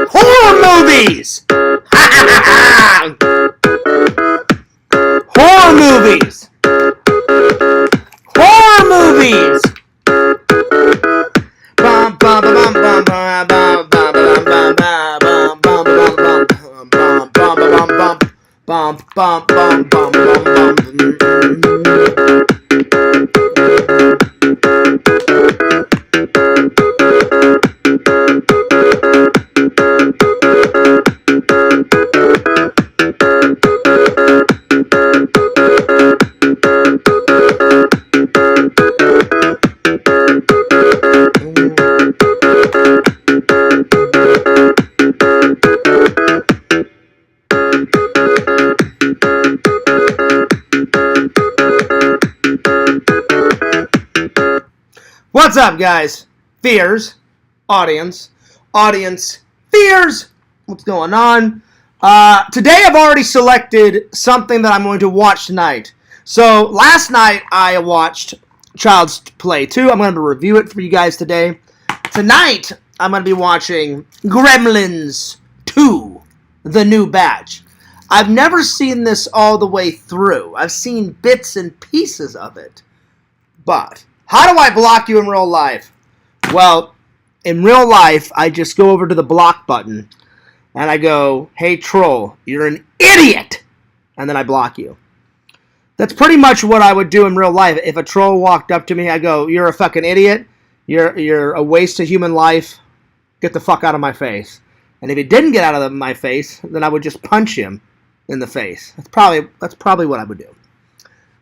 Horror movies! Horror movies! Horror movies! Bum bum bum bum bum bum bum bum bum bum bum bum bum bum What's up, guys? Fears, audience, fears. What's going on? Today I've already selected something that I'm going to watch tonight. So last night I watched Child's Play 2. I'm going to review it for you guys today. Tonight I'm going to be watching Gremlins 2, the new batch. I've never seen this all the way through. I've seen bits and pieces of it. But how do I block you in real life? Well, in real life, I just go over to the block button, and I go, hey, troll, you're an idiot! And then I block you. That's pretty much what I would do in real life. If a troll walked up to me, I go, you're a fucking idiot, you're a waste of human life, get the fuck out of my face. And if he didn't get out of my face, then I would just punch him in the face. That's probably what I would do.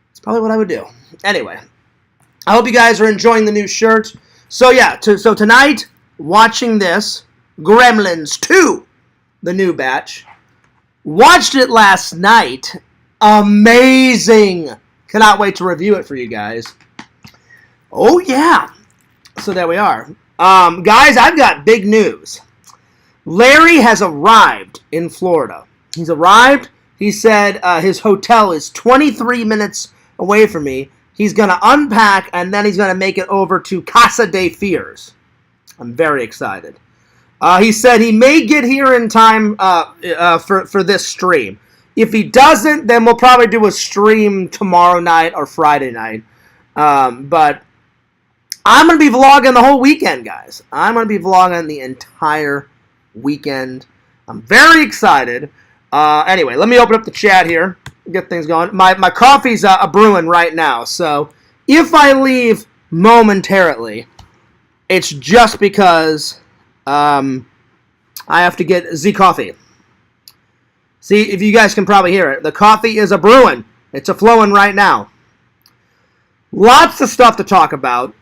That's probably what I would do. Anyway, I hope you guys are enjoying the new shirt. So yeah, so tonight, watching this, Gremlins 2, the new batch. Watched it last night. Amazing. Cannot wait to review it for you guys. Oh yeah. So there we are. Guys, I've got big news. Larry has arrived in Florida. He's arrived. He said his hotel is 23 minutes away from me. He's going to unpack, and then he's going to make it over to Casa de Fears. I'm very excited. He said he may get here in time for this stream. If he doesn't, then we'll probably do a stream tomorrow night or Friday night. But I'm going to be vlogging the whole weekend, guys. I'm going to be vlogging the entire weekend. I'm very excited. Anyway, let me open up the chat here. Get things going. My coffee's a brewing right now, so if I leave momentarily, it's just because I have to get Z coffee. See, if you guys can probably hear it, the coffee is a brewing. It's a flowing right now. Lots of stuff to talk about.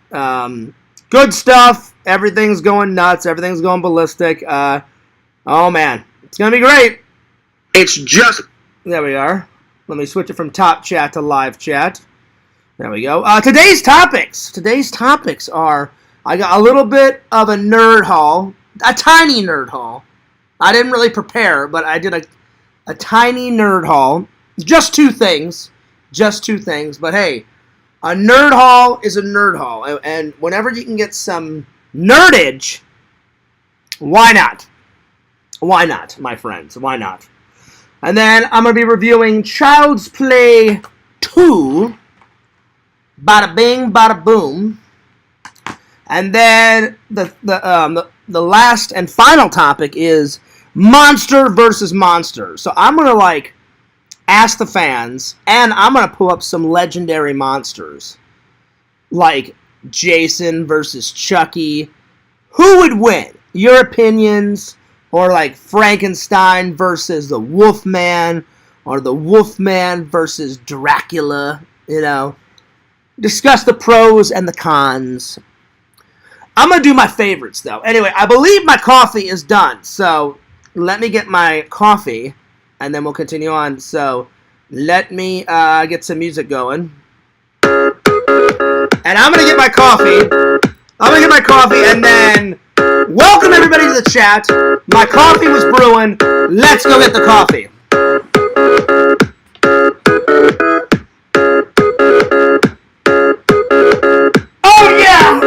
Good stuff. Everything's going nuts. Everything's going ballistic. Oh man, it's gonna be great. It's just there we are. Let me switch it from top chat to live chat. There we go. Today's topics are, I got a little bit of a nerd haul, a tiny nerd haul. I didn't really prepare, but I did a tiny nerd haul. Just two things. But hey, a nerd haul is a nerd haul. And whenever you can get some nerdage, why not? Why not, my friends? Why not? And then I'm going to be reviewing Child's Play 2. Bada bing, bada boom. And then the last and final topic is Monster versus Monster. So I'm going to ask the fans, and I'm going to pull up some legendary monsters. Like Jason versus Chucky. Who would win? Your opinions. Or like Frankenstein versus the Wolfman, or the Wolfman versus Dracula, you know. Discuss the pros and the cons. I'm going to do my favorites, though. Anyway, I believe my coffee is done, so let me get my coffee, and then we'll continue on. So let me get some music going. And I'm going to get my coffee. And then welcome everybody to the chat. My coffee was brewing. Let's go get the coffee. Oh yeah!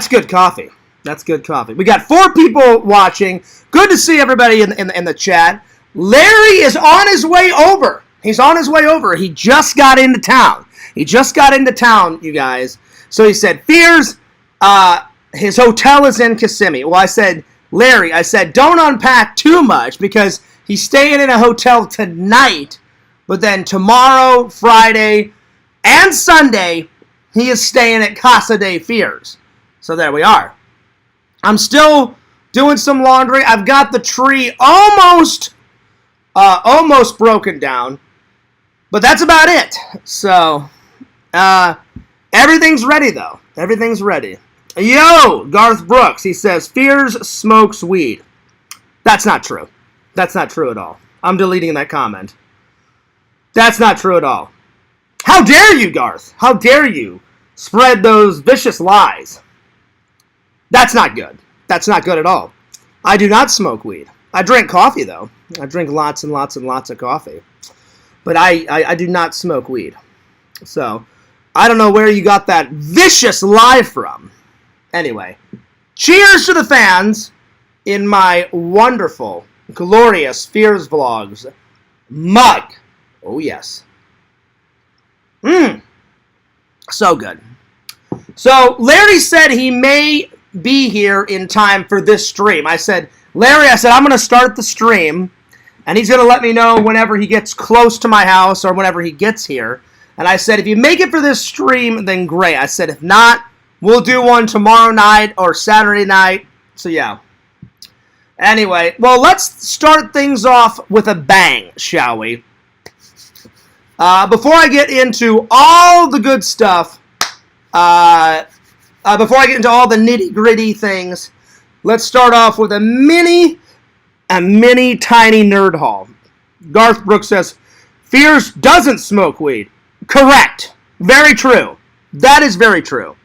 That's good coffee. That's good coffee. We got 4 people watching. Good to see everybody in the chat. Larry is on his way over. He's on his way over. He just got into town. He just got into town, you guys. So he said, Fears, his hotel is in Kissimmee. Well, I said, Larry, I said, don't unpack too much because he's staying in a hotel tonight. But then tomorrow, Friday, and Sunday, he is staying at Casa de Fears. So there we are. I'm still doing some laundry. I've got the tree almost broken down. But that's about it. So, everything's ready, though. Everything's ready. Yo, Garth Brooks. He says, Fears smokes weed. That's not true. That's not true at all. I'm deleting that comment. That's not true at all. How dare you, Garth? How dare you spread those vicious lies? That's not good. That's not good at all. I do not smoke weed. I drink coffee, though. I drink lots and lots and lots of coffee. But I do not smoke weed. So, I don't know where you got that vicious lie from. Anyway, cheers to the fans in my wonderful, glorious Fears Vlogs mug. Oh, yes. So good. So, Larry said he may be here in time for this stream. I said, Larry, I'm going to start the stream, and he's going to let me know whenever he gets close to my house or whenever he gets here. And I said, if you make it for this stream, then great. I said, if not, we'll do one tomorrow night or Saturday night. So, yeah. Anyway, well, let's start things off with a bang, shall we? Before I get into all the good stuff, before I get into all the nitty-gritty things, let's start off with a mini tiny nerd haul. Garth Brooks says, Fears doesn't smoke weed. Correct. Very true. That is very true.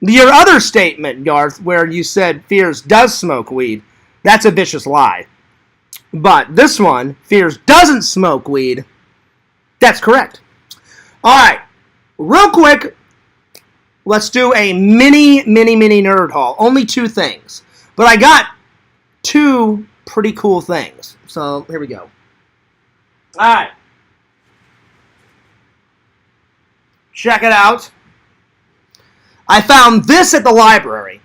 Your other statement, Garth, where you said Fears does smoke weed, that's a vicious lie. But this one, Fears doesn't smoke weed, that's correct. All right. Real quick, let's do a mini nerd haul. Only 2 things. But I got 2 pretty cool things. So, here we go. All right. Check it out. I found this at the library.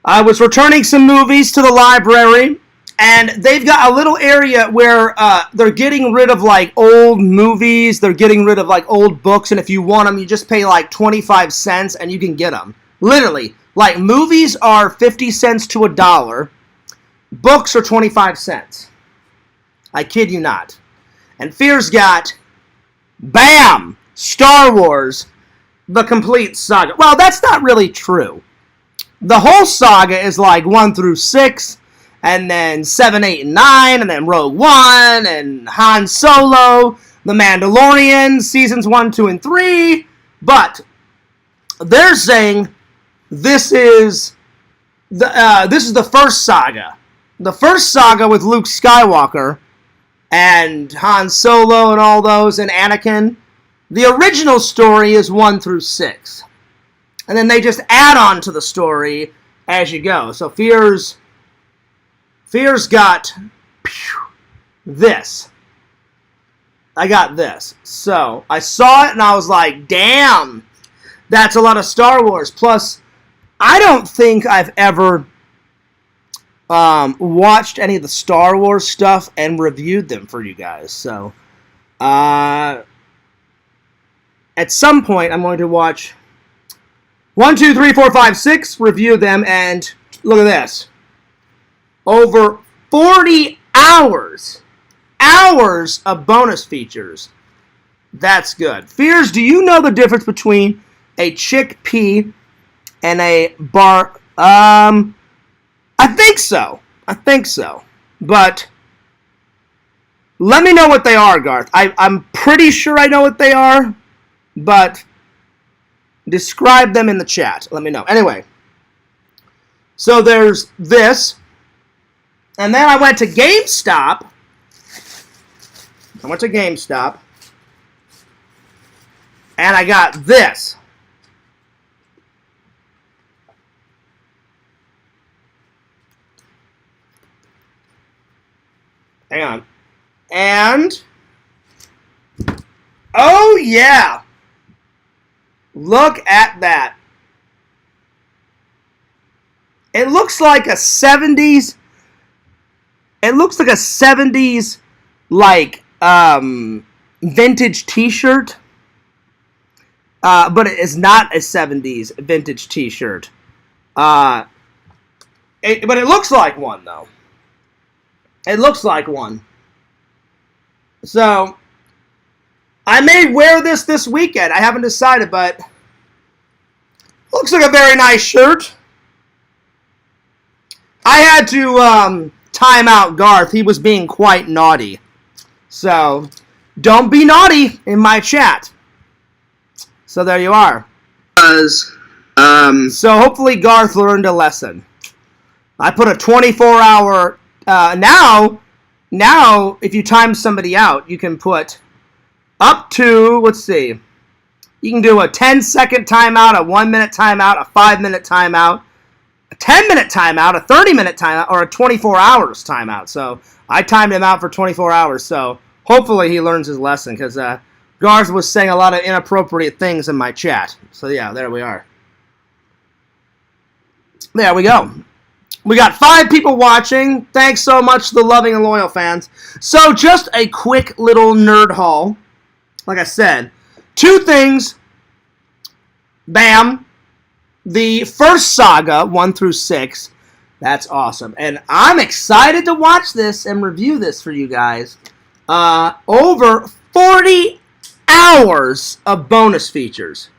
I was returning some movies to the library, and they've got a little area where they're getting rid of, like, old movies. They're getting rid of, like, old books, and if you want them, you just pay, like, 25 cents, and you can get them. Literally. Like, movies are 50 cents to $1. Books are 25 cents. I kid you not. And Fear's got, bam! Star Wars, the complete saga. Well, that's not really true. The whole saga is like 1 through 6, and then 7, 8, and 9, and then Rogue One, and Han Solo, The Mandalorian, seasons 1, 2, and 3. But they're saying this is the first saga. The first saga with Luke Skywalker and Han Solo and all those, and Anakin. The original story is 1 through 6. And then they just add on to the story as you go. So Fear's got this. I got this. So I saw it and I was like, damn, that's a lot of Star Wars. Plus, I don't think I've ever watched any of the Star Wars stuff and reviewed them for you guys. So, at some point, I'm going to watch 1, 2, 3, 4, 5, 6, review them, and look at this. Over 40 hours of bonus features. That's good. Fears, do you know the difference between a chickpea and a I think so. But let me know what they are, Garth. I'm pretty sure I know what they are. But describe them in the chat. Let me know. Anyway, so there's this. And then I went to GameStop. And I got this. Hang on. And, oh yeah. Look at that. It looks like a 70s. It looks like a 70s, like, vintage t-shirt. But it is not a 70s vintage t-shirt. But it looks like one, though. It looks like one. So, I may wear this weekend. I haven't decided, but looks like a very nice shirt. I had to time out Garth. He was being quite naughty. So, don't be naughty in my chat. So there you are. So hopefully Garth learned a lesson. I put a 24-hour... Now, if you time somebody out, you can put up to, let's see, you can do a 10-second timeout, a 1-minute timeout, a 5-minute timeout, a 10-minute timeout, a 30-minute timeout, or a 24 hours timeout. So I timed him out for 24 hours, so hopefully he learns his lesson, because Garth was saying a lot of inappropriate things in my chat. So yeah, there we are. There we go. We got 5 people watching. Thanks so much to the loving and loyal fans. So just a quick little nerd haul. Like I said, 2 things. Bam. The first saga, 1 through 6. That's awesome. And I'm excited to watch this and review this for you guys. Over 40 hours of bonus features.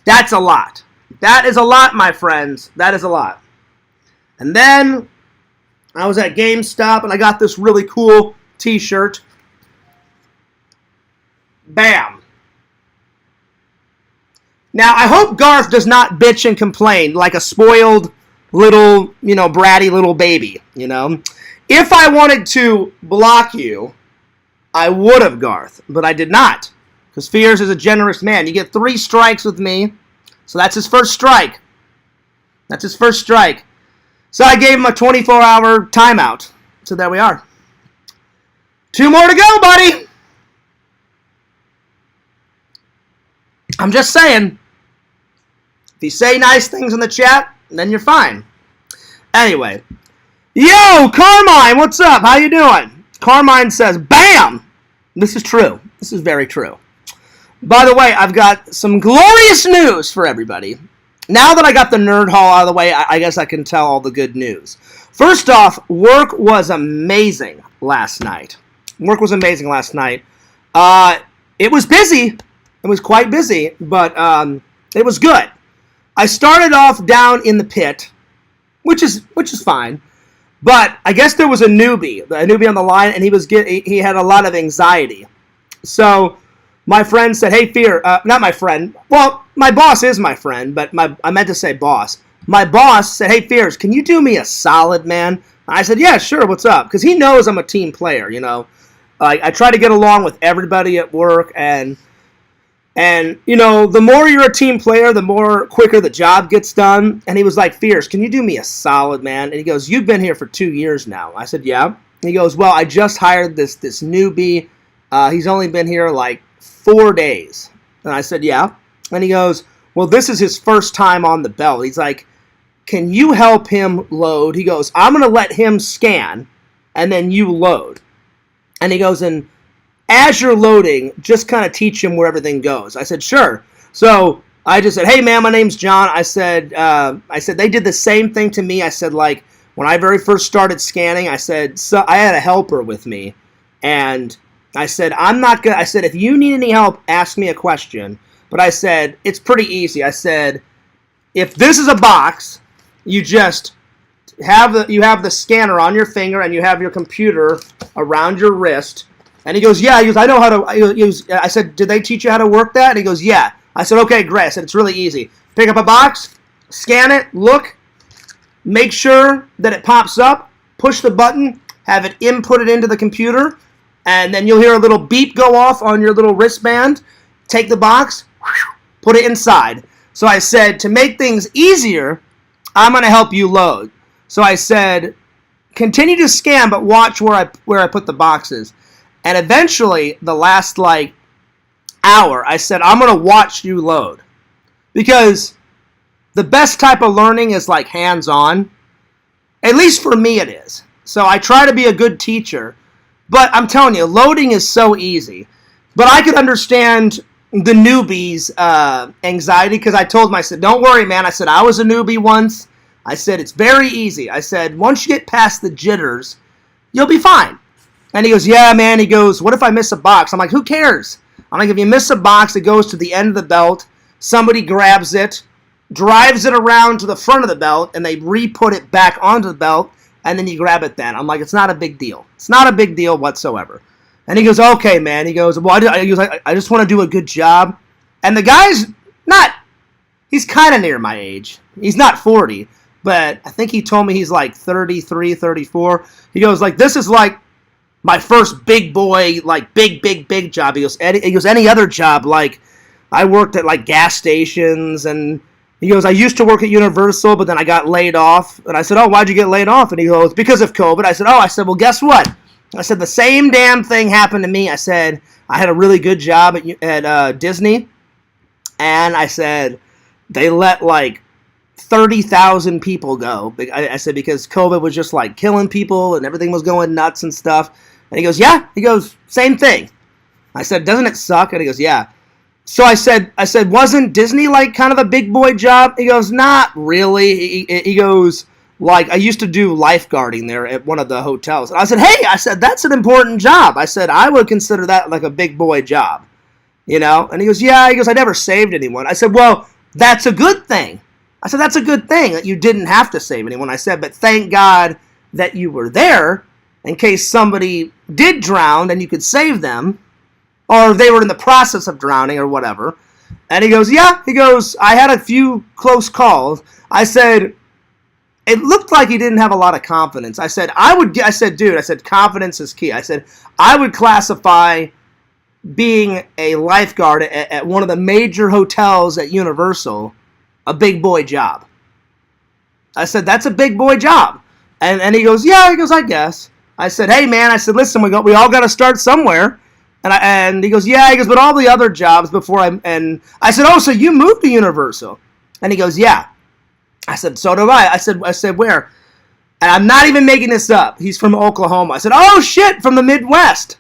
That's a lot. That is a lot, my friends. That is a lot. And then I was at GameStop and I got this really cool t-shirt. Bam. Now, I hope Garth does not bitch and complain like a spoiled little, bratty little baby, If I wanted to block you, I would have, Garth, but I did not. Because Fears is a generous man. You get 3 strikes with me, so that's his first strike. That's his first strike. So I gave him a 24-hour timeout. So there we are. 2 more to go, buddy. I'm just saying. If you say nice things in the chat, then you're fine. Anyway. Yo, Carmine, what's up? How you doing? Carmine says, bam! This is true. This is very true. By the way, I've got some glorious news for everybody. Now that I got the nerd haul out of the way, I guess I can tell all the good news. First off, work was amazing last night. Work was amazing last night. It was busy. It was quite busy, but it was good. I started off down in the pit, which is fine. But I guess there was a newbie on the line, and he had a lot of anxiety. So my friend said, hey, Fear, not my friend. Well, my boss is my friend, but I meant to say boss. My boss said, hey, Fears, can you do me a solid, man? I said, yeah, sure, what's up? Because he knows I'm a team player, I try to get along with everybody at work, and the more you're a team player, the more quicker the job gets done. And he was like, Fears, can you do me a solid, man? And he goes, you've been here for 2 years now. I said, yeah. And he goes, well, I just hired this newbie. He's only been here like 4 days. And I said, yeah. And he goes, well, this is his first time on the belt. He's like, can you help him load? He goes, I'm going to let him scan, and then you load. And he goes, and as you're loading, just kind of teach him where everything goes. I said, sure. So I just said, hey, man, my name's John. I said, they did the same thing to me. I said, like, when I very first started scanning, I said, so I had a helper with me. And I said, I said, if you need any help, ask me a question. But I said, it's pretty easy. I said, if this is a box, you just have the scanner on your finger and you have your computer around your wrist. And he goes, yeah. He goes, I know how to. I said, did they teach you how to work that? And he goes, yeah. I said, okay, great. I said, it's really easy. Pick up a box, scan it, look, make sure that it pops up, push the button, have it inputted into the computer, and then you'll hear a little beep go off on your little wristband. Take the box, put it inside. So I said, to make things easier, I'm going to help you load. So I said, continue to scan, but watch where I put the boxes. And eventually, the last, like, hour, I said, I'm going to watch you load. Because the best type of learning is, like, hands-on. At least for me it is. So I try to be a good teacher. But I'm telling you, loading is so easy. But I could understand the newbies' anxiety, because I told him, I said, don't worry, man. I said, I was a newbie once. I said, it's very easy. I said, once you get past the jitters, you'll be fine. And he goes, yeah, man. He goes, what if I miss a box? I'm like, who cares? I'm like, if you miss a box, it goes to the end of the belt. Somebody grabs it, drives it around to the front of the belt, and they re-put it back onto the belt, and then you grab it then. I'm like, it's not a big deal. It's not a big deal whatsoever. And he goes, okay, man. He goes, well, I just want to do a good job. And the guy's he's kind of near my age. He's not 40, but I think he told me he's like 33, 34. He goes, like, this is like my first big boy, like, big job. He goes, any other job, like, I worked at, like, gas stations, and he goes, I used to work at Universal, but then I got laid off. And I said, oh, why'd you get laid off? And he goes, because of COVID. I said, well, guess what? I said, the same damn thing happened to me. I said, I had a really good job at Disney. And I said, they let, like, 30,000 people go. I said, because COVID was just, like, killing people and everything was going nuts and stuff. And he goes, yeah. He goes, same thing. I said, doesn't it suck? And he goes, yeah. So I said, wasn't Disney, like, kind of a big boy job? He goes, not really. He goes, like, I used to do lifeguarding there at one of the hotels. And I said, hey, that's an important job. I said, I would consider that like a big boy job, you know? And he goes, yeah. He goes, I never saved anyone. I said, well, that's a good thing. I said, that's a good thing that you didn't have to save anyone. I said, but thank God that you were there in case somebody did drown and you could save them, or they were in the process of drowning or whatever. And he goes, yeah. He goes, I had a few close calls. I said, it looked like he didn't have a lot of confidence. I said, dude, confidence is key. I said, I would classify being a lifeguard at one of the major hotels at Universal a big boy job. I said, that's a big boy job. And he goes, yeah. He goes, I guess. I said, hey, man. I said, listen, we all got to start somewhere. And he goes, yeah. He goes, but all the other jobs and I said, oh, so you moved to Universal? And he goes, yeah. I said, so do I. I said, where? And I'm not even making this up. He's from Oklahoma. I said, oh, shit, from the Midwest.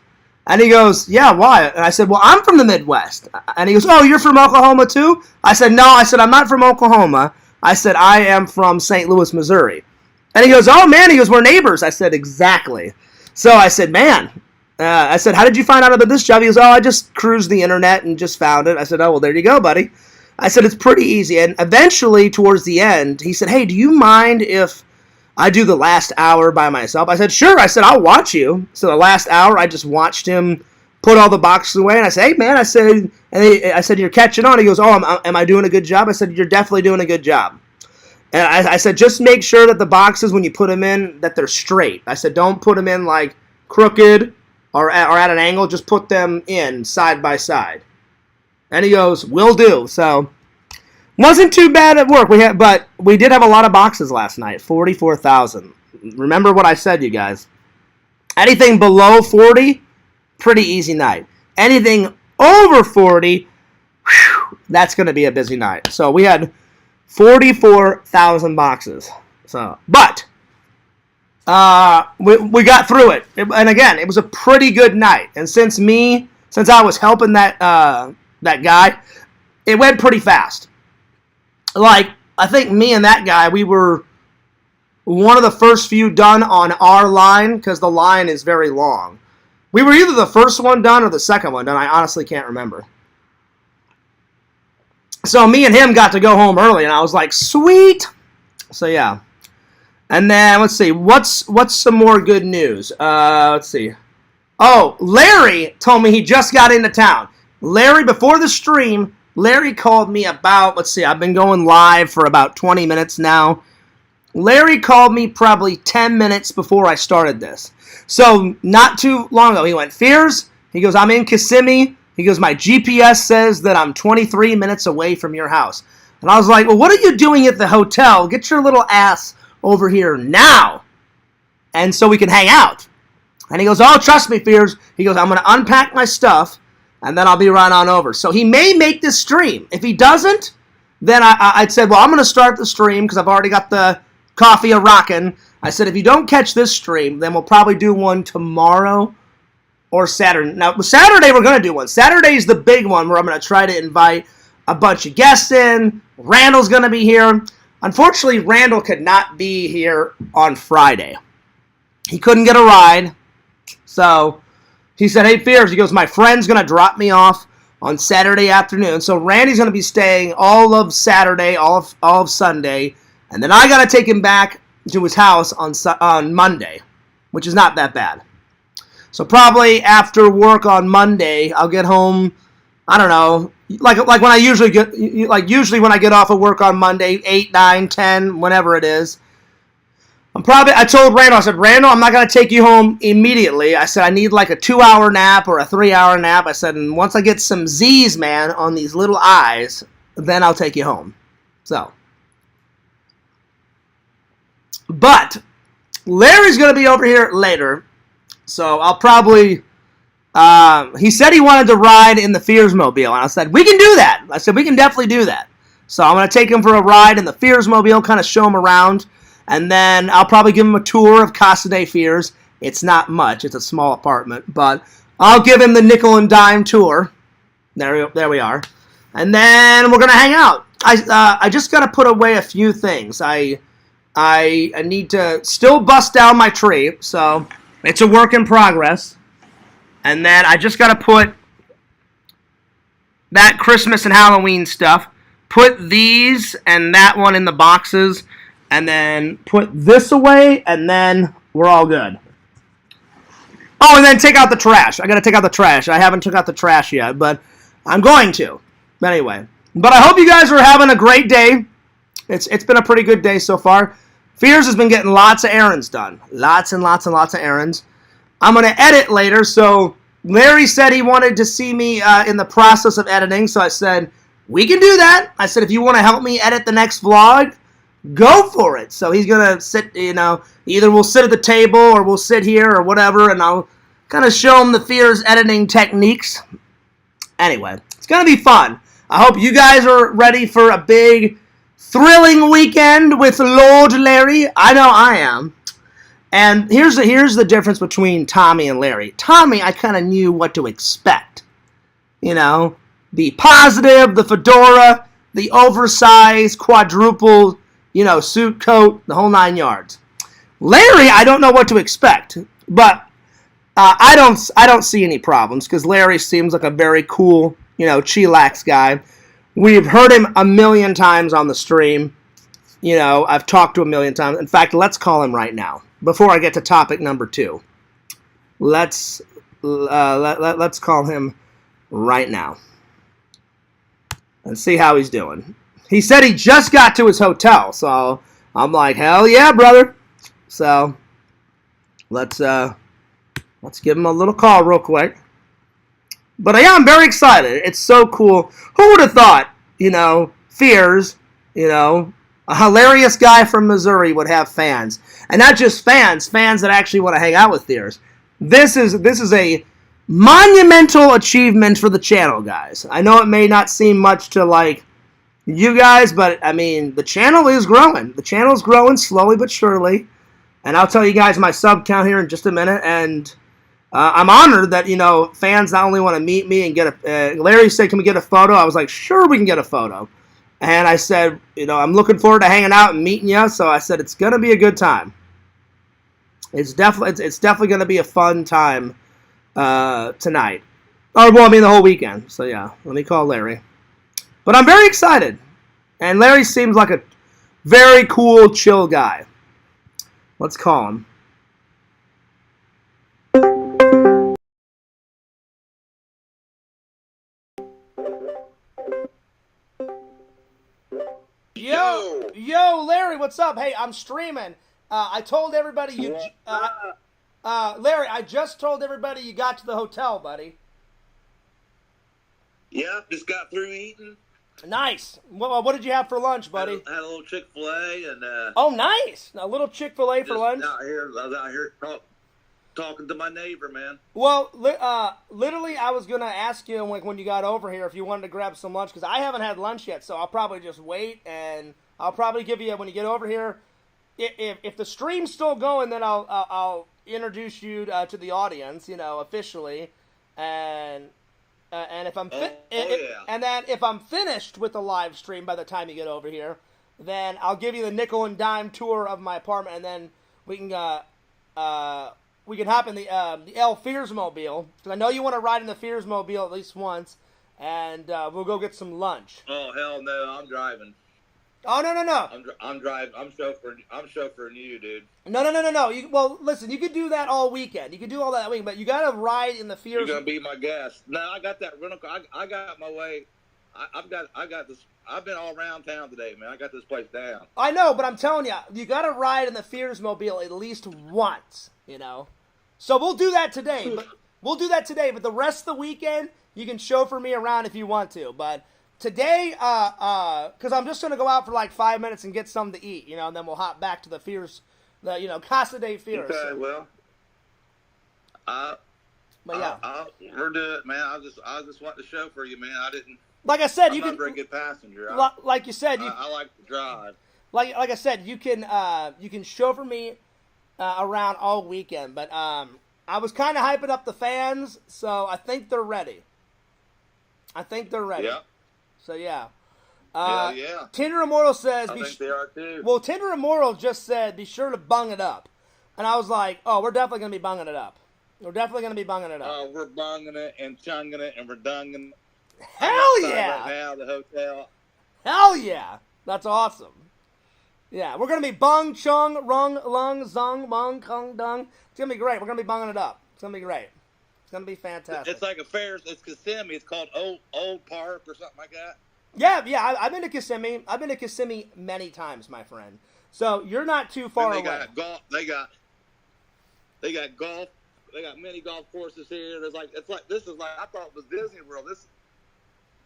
And he goes, yeah, why? And I said, well, I'm from the Midwest. And he goes, oh, you're from Oklahoma too? I said, no. I said, I'm not from Oklahoma. I said, I am from St. Louis, Missouri. And he goes, oh, man. He goes, we're neighbors. I said, exactly. So I said, man. I said, how did you find out about this job? He goes, oh, I just cruised the internet and just found it. I said, oh, well, there you go, buddy. I said, it's pretty easy. And eventually, towards the end, he said, hey, do you mind if I do the last hour by myself? I said, sure. I said, I'll watch you. So the last hour, I just watched him put all the boxes away. And I said, hey, man, I said, you're catching on. He goes, oh, am I doing a good job? I said, you're definitely doing a good job. And I said, just make sure that the boxes, when you put them in, that they're straight. I said, don't put them in, like, crooked or at an angle. Just put them in side by side. And he goes, will do. So, wasn't too bad at work. But we did have a lot of boxes last night, 44,000. Remember what I said, you guys. Anything below 40, pretty easy night. Anything over 40, whew, that's going to be a busy night. So, we had 44,000 boxes. So, but we got through it. And again, it was a pretty good night. And since I was helping that guy, it went pretty fast. Like, I think me and that guy, we were one of the first few done on our line, because the line is very long. We were either the first one done or the second one done. I honestly can't remember. So me and him got to go home early, and I was like, sweet. So yeah. And then, let's see, what's some more good news? Let's see. Oh, Larry told me he just got into town. Larry, before the stream, Larry called me about, let's see, I've been going live for about 20 minutes now. Larry called me probably 10 minutes before I started this. So, not too long ago, he went, Fears, he goes, I'm in Kissimmee. He goes, my GPS says that I'm 23 minutes away from your house. And I was like, well, what are you doing at the hotel? Get your little ass over here now. and so we can hang out. And he goes, oh, trust me, Fears. He goes, I'm going to unpack my stuff, and then I'll be right on over. So he may make this stream. If he doesn't, then I'd said, well, I'm going to start the stream because I've already got the coffee a-rockin'. I said, if you don't catch this stream, then we'll probably do one tomorrow or Saturday. Now, Saturday we're going to do one. Saturday's the big one where I'm going to try to invite a bunch of guests in. Randall's going to be here. Unfortunately, Randall could not be here on Friday. He couldn't get a ride. So he said, hey, Fears, he goes, my friend's going to drop me off on Saturday afternoon. So Randy's going to be staying all of Saturday, all of Sunday. And then I got to take him back to his house on Monday, which is not that bad. So probably after work on Monday, I'll get home, I don't know, like when I usually when I get off of work on Monday, 8, 9, 10, whenever it is. I told Randall, I said, Randall, I'm not going to take you home immediately. I said, I need like a 2-hour nap or a 3-hour nap. I said, and once I get some Z's, man, on these little eyes, then I'll take you home. So. But Larry's going to be over here later. So I'll probably, he said he wanted to ride in the Fears Mobile. And I said, we can do that. I said, we can definitely do that. So I'm going to take him for a ride in the Fears Mobile, kind of show him around. And then I'll probably give him a tour of Casa de Fears. It's not much. It's a small apartment. But I'll give him the nickel and dime tour. There we are. And then we're going to hang out. I just got to put away a few things. I need to still bust down my tree. So it's a work in progress. And then I just got to put that Christmas and Halloween stuff. Put these and that one in the boxes. And then put this away, and then we're all good. Oh, and then take out the trash. I got to take out the trash. I haven't took out the trash yet, but I'm going to. Anyway, but I hope you guys are having a great day. It's been a pretty good day so far. Fears has been getting lots of errands done. Lots and lots and lots of errands. I'm going to edit later, so Larry said he wanted to see me in the process of editing, so I said, we can do that. I said, if you want to help me edit the next vlog, go for it. So he's going to sit, either we'll sit at the table or we'll sit here or whatever, and I'll kind of show him the Fears editing techniques. Anyway, it's going to be fun. I hope you guys are ready for a big, thrilling weekend with Lord Larry. I know I am. And here's the difference between Tommy and Larry. Tommy, I kind of knew what to expect. The positive, the fedora, the oversized, quadruple, suit, coat, the whole 9 yards. Larry, I don't know what to expect, but I don't see any problems because Larry seems like a very cool, chillax guy. We've heard him a million times on the stream. I've talked to him a million times. In fact, let's call him right now before I get to topic number 2. Let's call him right now and see how he's doing. He said he just got to his hotel, so I'm like, hell yeah, brother. So let's give him a little call real quick. But I'm very excited. It's so cool. Who would have thought, Fears, a hilarious guy from Missouri would have fans. And not just fans that actually want to hang out with Fears. This is a monumental achievement for the channel, guys. I know it may not seem much to you guys, but the channel is growing. The channel is growing slowly but surely. And I'll tell you guys my sub count here in just a minute. And I'm honored that, fans not only want to meet me and get Larry said, can we get a photo? I was like, sure, we can get a photo. And I said, I'm looking forward to hanging out and meeting you. So I said, it's going to be a good time. It's definitely going to be a fun time tonight. The whole weekend. So yeah, let me call Larry. But I'm very excited. And Larry seems like a very cool, chill guy. Let's call him. Yo, Larry, what's up? Hey, I'm streaming. I told everybody you... Larry, I just told everybody you got to the hotel, buddy. Yep, just got through eating. Nice. What did you have for lunch, buddy? Had a little Chick-fil-A and Oh, nice. A little Chick-fil-A for just lunch. I was out here talking to my neighbor, man. Well, literally, I was gonna ask you when you got over here if you wanted to grab some lunch because I haven't had lunch yet, so I'll probably just wait and I'll probably give you when you get over here. If the stream's still going, then I'll introduce you to the audience, officially, and if I'm and then if I'm finished with the live stream by the time you get over here, then I'll give you the nickel and dime tour of my apartment, and then we can hop in the L Fearsmobile because I know you want to ride in the Fearsmobile at least once, and we'll go get some lunch. Oh hell no, I'm driving. Oh no. I'm driving. I'm chauffeuring you, dude. No. Well, listen, you could do that all weekend. You could do all that weekend, but you gotta ride in the Fears. You're gonna be my guest. No, I got that rental car. I got my way. I got this. I've been all around town today, man. I got this place down. I know, but I'm telling you, you gotta ride in the Fearsmobile at least once. So we'll do that today. But the rest of the weekend, you can chauffeur me around if you want to. But today, because I'm just gonna go out for like 5 minutes and get something to eat, and then we'll hop back to the Fears, Casa de Fears. Okay, well, but yeah, we're doing it, man. I just want to chauffeur you, man. Like I said, I'm you not can. a very good passenger. Like you said, I like to drive. Like I said, you can chauffeur me around all weekend. But I was kind of hyping up the fans, so I think they're ready. Yeah. So yeah. Yeah. Tinder Immortal says. I think they are too. Well, Tinder Immortal just said, be sure to bung it up, and I was like, oh, we're definitely gonna be bunging it up. We're bunging it and chunging it and we're dunging it. Hell yeah! Right now, the hotel. Hell yeah! That's awesome. Yeah, we're gonna be bung, chung, rung, lung, zung, mung, kung, dung. It's gonna be great. We're gonna be bunging it up. It's gonna be great. It's gonna be fantastic. It's like a fair. It's Kissimmee. It's called Old Park or something like that. Yeah. I've been to Kissimmee. I've been to Kissimmee many times, my friend. So you're not too far away. Got golf. They got golf. They got mini golf courses here. This is like I thought it was Disney World.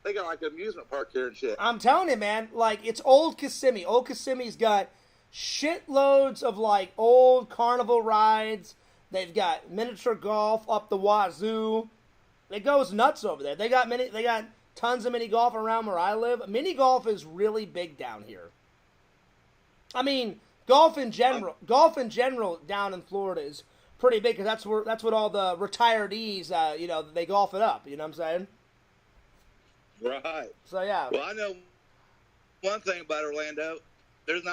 They got like an amusement park here and shit. I'm telling you, man. Like it's old Kissimmee. Old Kissimmee's got shitloads of like old carnival rides. They've got miniature golf up the wazoo. It goes nuts over there. They got tons of mini golf around where I live. Mini golf is really big down here. I mean, golf in general down in Florida is pretty big because that's what all the retirees, they golf it up. You know what I'm saying? Right. So yeah. Well, I know one thing about Orlando. There's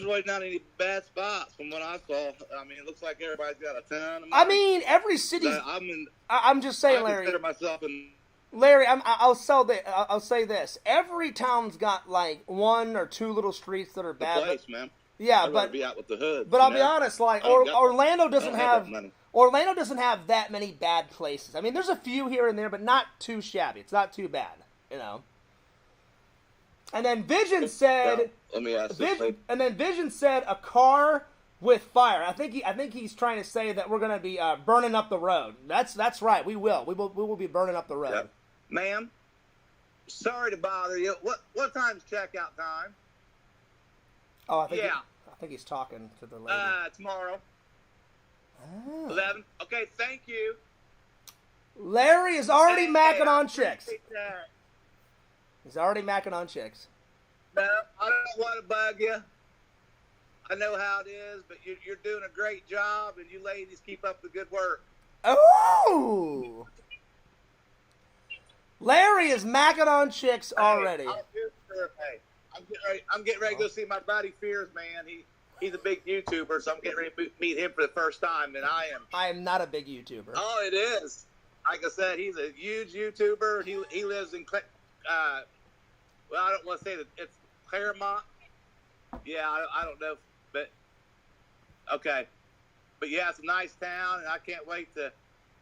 really not any bad spots from what I saw. I mean, it looks like everybody's got a ton of money. I mean, every city. I'm just saying, Larry. I consider myself in. Larry, I'll say this. Every town's got like one or two little streets that are bad. Place, man. Yeah, but be out with the hood. But I'll be honest, like Orlando doesn't have that many bad places. I mean, there's a few here and there, but not too shabby. It's not too bad, And then Vision said, "Let me ask this." And then Vision said, "A car with fire." I think he's trying to say that we're going to be burning up the road. That's right. We will be burning up the road. Yep. Ma'am, sorry to bother you. What time's checkout time? Oh, I think he's talking to the lady. Tomorrow. Oh. 11. Okay, thank you. Larry is already macking on chicks. He's already macking on chicks. No, I don't want to bug you. I know how it is, but you're doing a great job, and you ladies keep up the good work. Oh! Larry is macking on chicks already. I'm getting ready to go see my buddy Fears, man. He's a big YouTuber, so I'm getting ready to meet him for the first time, and I am not a big YouTuber. Oh, it is. Like I said, he's a huge YouTuber. He lives in I don't want to say that it's Claremont. Yeah, I don't know, but okay. But yeah, it's a nice town, and I can't wait to.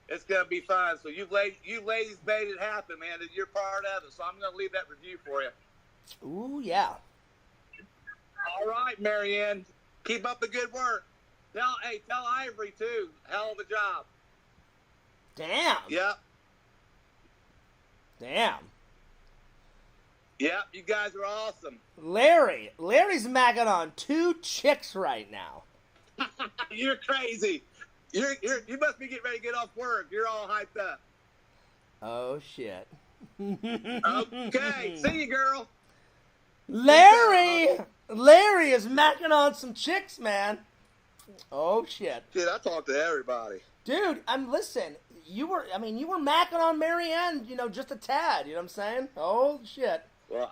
It's gonna be fun. So you ladies made it happen, man, and you're part of it. So I'm gonna leave that review for you. Ooh, yeah. All right, Marianne, keep up the good work. Tell Ivory too. Hell of a job. Damn. Yep. Damn. Yeah, you guys are awesome. Larry's macking on 2 chicks right now. You're crazy. You must be getting ready to get off work. You're all hyped up. Oh shit. Okay, see you, girl. Larry is macking on some chicks, man. Oh shit. Dude, I talk to everybody. Dude, listen. You were macking on Marianne, just a tad. You know what I'm saying? Oh shit. Well,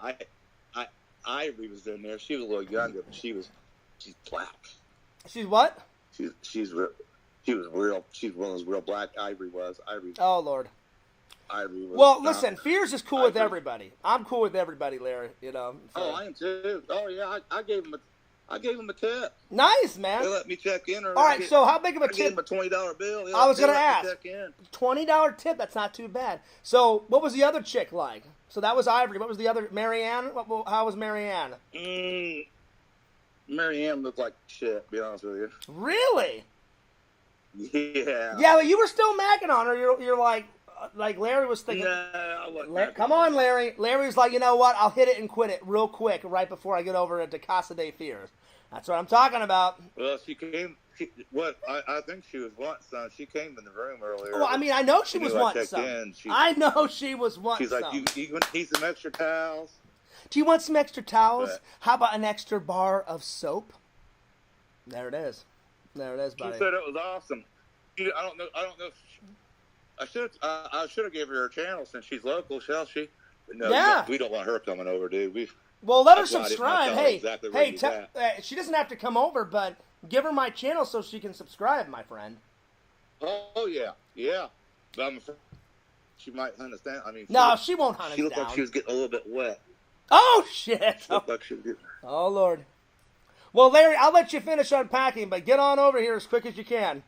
Ivory was in there. She was a little younger, but she's black. She's what? She was real. She's one of those real black. Ivory. Oh Lord. Ivory was. Well, listen, Fears is cool with everybody. I'm cool with everybody, Larry. So. Oh, I am too. Oh yeah, I gave him a tip. Nice, man. They let me check in. All right, so how big of a tip? I gave him a $20 bill. I was gonna ask. $20 tip. That's not too bad. So, what was the other chick like? So that was Ivory. What was the other? Marianne. How was Marianne? Marianne looked like shit. To be honest with you. Really? Yeah. Yeah, but you were still macking on her. You're like Larry was thinking. No, come on, Larry. Larry's like, you know what? I'll hit it and quit it real quick right before I get over to Casa de Fears. That's what I'm talking about. Well, she came. I think she was wanting some. She came in the room earlier. Well, I know she was wanting some. I know she was wanting some. She's like, you need some extra towels? Do you want some extra towels? But how about an extra bar of soap? There it is. There it is, buddy. She said it was awesome. I don't know. I should have gave her channel since she's local, shall she? No, yeah. We don't want her coming over, dude. Well, let her subscribe. Hey, exactly she doesn't have to come over, but give her my channel so she can subscribe, my friend. Oh yeah. But she might hunt us down. No, she won't hunt us down. She looked like she was getting a little bit wet. Oh shit! She looked like she was getting... Oh Lord. Well, Larry, I'll let you finish unpacking, but get on over here as quick as you can.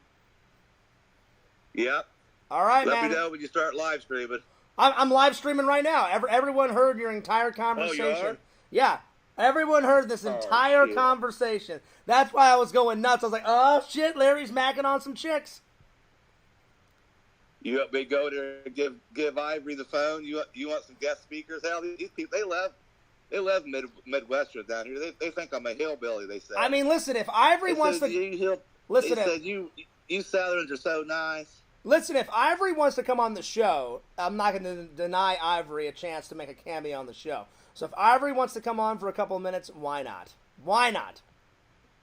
Yep. All right, man. Let me know when you start live streaming. I'm live streaming right now. Everyone heard your entire conversation. Oh, you are? Yeah. Everyone heard this entire conversation. That's why I was going nuts. I was like, oh, shit, Larry's macking on some chicks. You want me to go there and give Ivory the phone? You want some guest speakers? Hell, these people, they love Midwestern down here. They think I'm a hillbilly, they say. Listen, if Ivory wants to... Listen, they said, you Southerns are so nice. Listen, if Ivory wants to come on the show, I'm not going to deny Ivory a chance to make a cameo on the show. So if Ivory wants to come on for a couple of minutes, why not? Why not?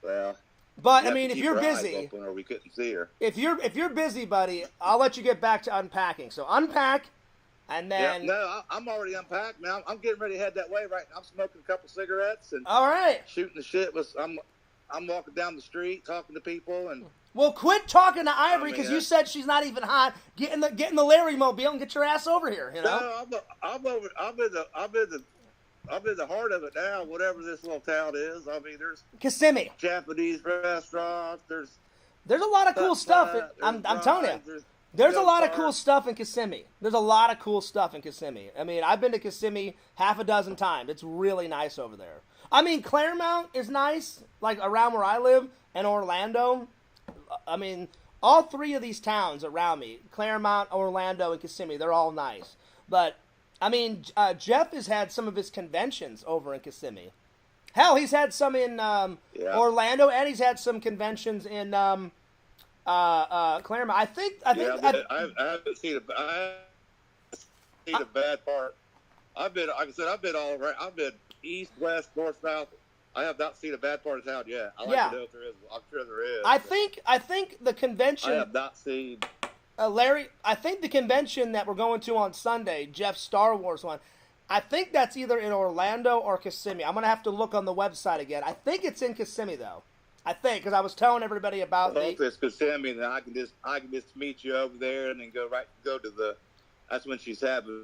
Well, but if you're busy, or we couldn't see her. If you're busy, buddy, I'll let you get back to unpacking. So unpack, and then. Yeah, no, I'm already unpacked now. I'm getting ready to head that way right now. I'm smoking a couple cigarettes and. All right. Shooting the shit with. I'm walking down the street talking to people and. Well, quit talking to Ivory because you said she's not even hot. Get in the Larry mobile and get your ass over here. You know. No, I'm in the heart of it now. Whatever this little town is. There's Kissimmee. Japanese restaurants. There's a lot of cool stuff. I'm telling you. There's a lot of cool stuff in Kissimmee. There's a lot of cool stuff in Kissimmee. I've been to Kissimmee half a dozen times. It's really nice over there. Claremont is nice, like around where I live, and Orlando. All 3 of these towns around me, Claremont, Orlando, and Kissimmee, they're all nice. But, Jeff has had some of his conventions over in Kissimmee. Hell, he's had some in Orlando, and he's had some conventions in Claremont. I haven't seen a bad part. I've been all around. I've been east, west, north, south. I have not seen a bad part of town yet. I like to know if there is. I'm sure there is. I think the convention. I have not seen. Larry, I think the convention that we're going to on Sunday, Jeff's Star Wars one, I think that's either in Orlando or Kissimmee. I'm gonna have to look on the website again. I think it's in Kissimmee though. I think because I was telling everybody about if it's Kissimmee, then I can just meet you over there and then go to the. That's when she's having.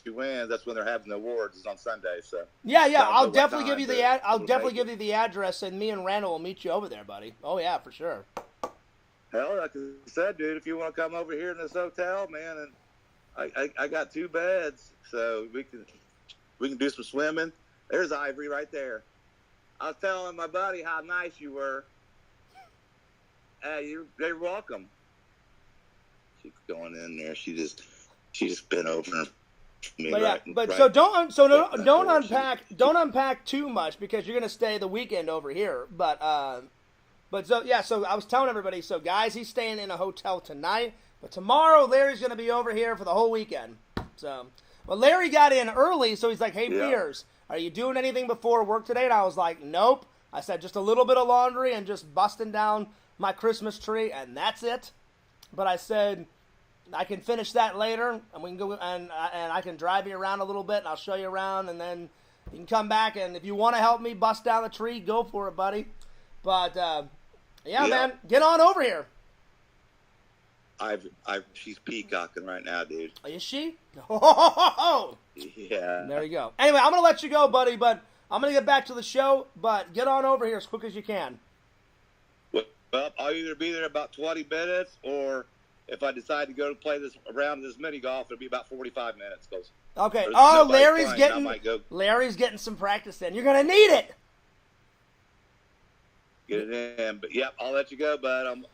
She wins. That's when they're having the awards. It's on Sunday, so. Yeah. I'll definitely give you the address, and me and Randall will meet you over there, buddy. Oh yeah, for sure. Hell, like I said, dude, if you want to come over here in this hotel, man, and I got 2 beds, so we can do some swimming. There's Ivory right there. I was telling my buddy how nice you were. You're welcome. She's going in there. She just bent over. But yeah, so don't unpack too much because you're gonna stay the weekend over here. But so yeah, so I was telling everybody, so guys, he's staying in a hotel tonight, but tomorrow Larry's gonna be over here for the whole weekend. So, well, Larry got in early, so he's like, "Hey, Fears, are you doing anything before work today?" And I was like, "Nope." I said just a little bit of laundry and just busting down my Christmas tree, and that's it. But I said I can finish that later, and we can go and I can drive you around a little bit, and I'll show you around, and then you can come back, and if you want to help me bust down the tree, go for it, buddy. But yeah, man, get on over here. She's peacocking right now, dude. Is she? Oh, yeah. There you go. Anyway, I'm gonna let you go, buddy, but I'm gonna get back to the show. But get on over here as quick as you can. Well, I'll either be there about 20 minutes, or if I decide to go to play this around this mini golf, it'll be about 45 minutes. Okay. Oh, Larry's getting some practice in. You're gonna need it. Get it in, but yep, I'll let you go, bud. I'm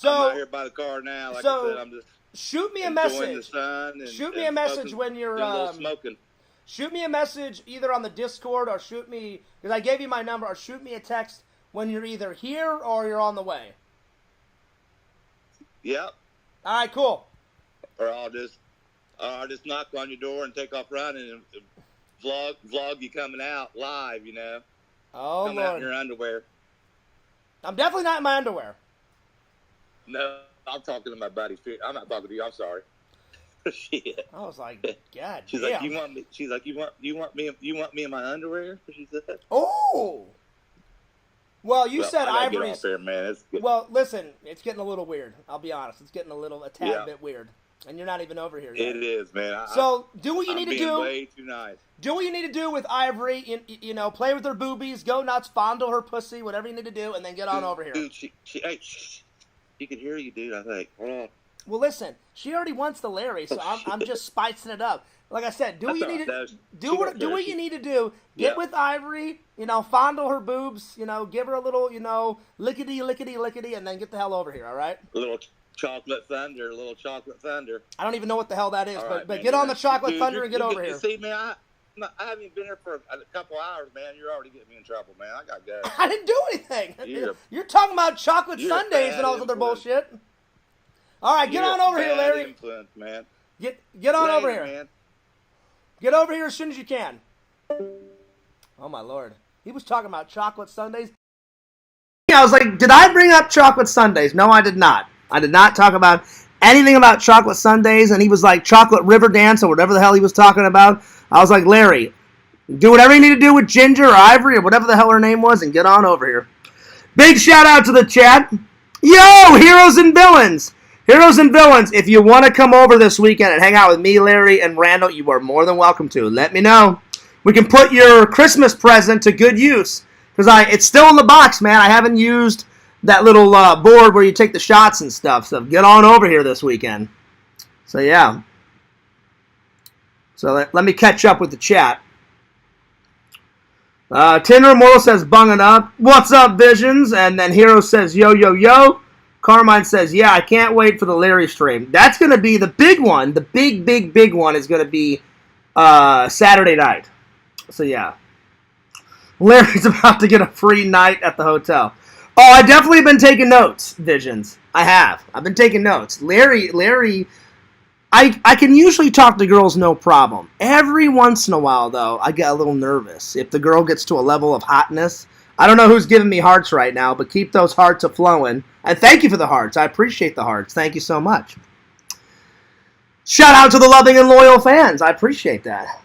out here by the car now. Like I said, I'm just shoot me a message. The sun and, shoot me a message when you're smoking. Shoot me a message either on the Discord or shoot me, because I gave you my number, or shoot me a text when you're either here or you're on the way. Yep. All right, cool. Or I'll just knock on your door and take off running and vlog you coming out live, you know. Oh, coming out in your underwear. I'm definitely not in my underwear. No, I'm talking to my buddy. I'm not talking to you. I'm sorry. Shit. I was like, God. She's like, you want me? She's like, you want me in my underwear? She said. Oh. Well, you said Ivory's. There, man. Well, listen, it's getting a little weird. I'll be honest. It's getting a tad bit weird. And you're not even over here yet. It is, man. So, do what you need to do. Way too nice. Do what you need to do with Ivory. You know, play with her boobies, go nuts, fondle her pussy, whatever you need to do, and then get on over here. Dude, she can hear you, dude, I think. Hold on. Well, listen, she already wants the Larry, so I'm just spicing it up. Like I said, do what you need to do. What you need to do. Get with Ivory. You know, fondle her boobs. You know, give her a little, you know, lickety, and then get the hell over here. All right. A little chocolate thunder. I don't even know what the hell that is, but man, get on the chocolate thunder and get over here. See, man, I haven't even been here for a couple hours, man. You're already getting me in trouble, man. I gotta go. I didn't do anything. You're talking about chocolate sundaes and all this other bullshit. All right, get on over here, Larry. Influence, man. Get on over here. Man. Get over here as soon as you can. Oh, my Lord. He was talking about chocolate sundaes. I was like, did I bring up chocolate sundaes? No, I did not. I did not talk about anything about chocolate sundaes, and he was like chocolate river dance or whatever the hell he was talking about. I was like, Larry, do whatever you need to do with Ginger or Ivory or whatever the hell her name was and get on over here. Big shout out to the chat. Yo, Heroes and Villains. Heroes and Villains, if you want to come over this weekend and hang out with me, Larry, and Randall, you are more than welcome to. Let me know. We can put your Christmas present to good use. Because it's still in the box, man. I haven't used that little board where you take the shots and stuff. So get on over here this weekend. So, yeah. So let me catch up with the chat. Tinder Immortal says, bunging up. What's up, Visions? And then Hero says, yo, yo, yo. Carmine says, yeah, I can't wait for the Larry stream. That's going to be the big one. The big one is going to be Saturday night. So, yeah. Larry's about to get a free night at the hotel. Oh, I definitely have been taking notes, Visions. I have. I've been taking notes. Larry, I can usually talk to girls no problem. Every once in a while, though, I get a little nervous. If the girl gets to a level of hotness, I don't know who's giving me hearts right now, but keep those hearts a-flowing. And thank you for the hearts. I appreciate the hearts. Thank you so much. Shout out to the loving and loyal fans. I appreciate that.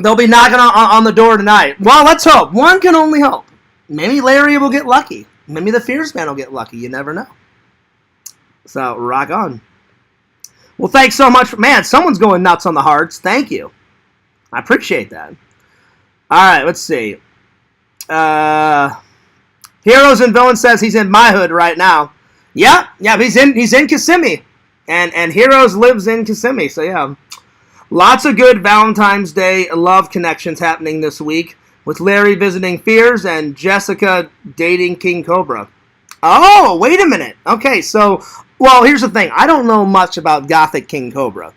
They'll be knocking on the door tonight. Well, let's hope. One can only hope. Maybe Larry will get lucky. Maybe the Fierce Man will get lucky. You never know. So, rock on. Well, thanks so much. Man, someone's going nuts on the hearts. Thank you. I appreciate that. All right, let's see. Heroes and Villains says he's in my hood right now. Yeah, he's in Kissimmee. And Heroes lives in Kissimmee, so yeah. Lots of good Valentine's Day love connections happening this week, with Larry visiting Fears and Jessica dating King Cobra. Oh, wait a minute. Okay, so, well, here's the thing. I don't know much about Gothic King Cobra.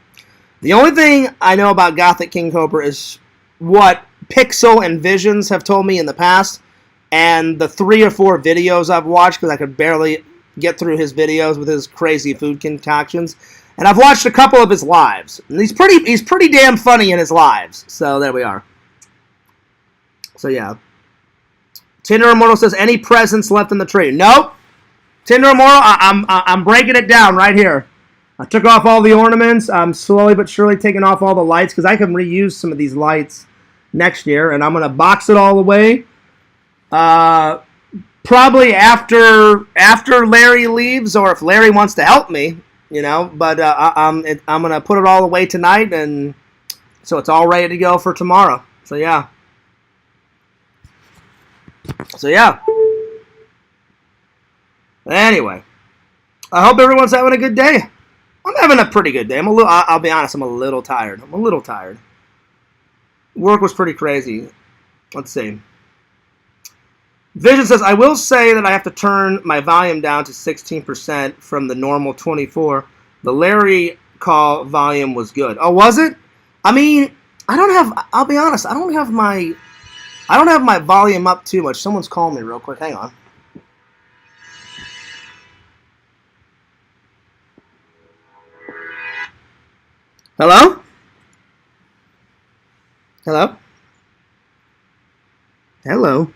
The only thing I know about Gothic King Cobra is what Pixel and Visions have told me in the past, and the 3 or 4 videos I've watched, because I could barely get through his videos with his crazy food concoctions. And I've watched a couple of his lives. And he's pretty damn funny in his lives. So there we are. So yeah. Tinder Immortal says, any presents left in the tree? Nope. Tinder Immortal, I'm breaking it down right here. I took off all the ornaments. I'm slowly but surely taking off all the lights because I can reuse some of these lights next year. And I'm going to box it all away. Probably after Larry leaves, or if Larry wants to help me, you know. But I'm going to put it all away tonight, and so it's all ready to go for tomorrow. So yeah. Anyway, I hope everyone's having a good day. I'm having a pretty good day. I'll be honest, I'm a little tired. Work was pretty crazy. Let's see. Vision says, I will say that I have to turn my volume down to 16% from the normal 24. The Larry call volume was good. Oh, was it? I mean, I'll be honest, I don't have my volume up too much. Someone's calling me real quick. Hang on. Hello? Hello? Hello?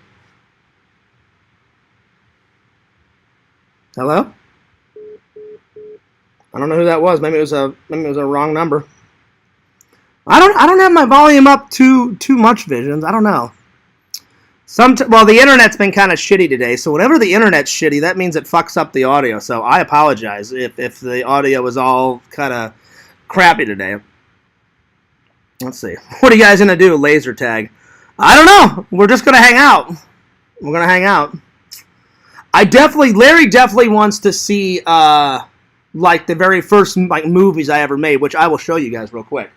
Hello? I don't know who that was. Maybe it was a wrong number. I don't have my volume up too much, Visions. I don't know. Well, the internet's been kind of shitty today, so whenever the internet's shitty, that means it fucks up the audio. So I apologize if the audio was all kind of crappy today. Let's see. What are you guys gonna do? Laser tag? I don't know. We're just gonna hang out. Larry definitely wants to see like the very first like movies I ever made, which I will show you guys real quick.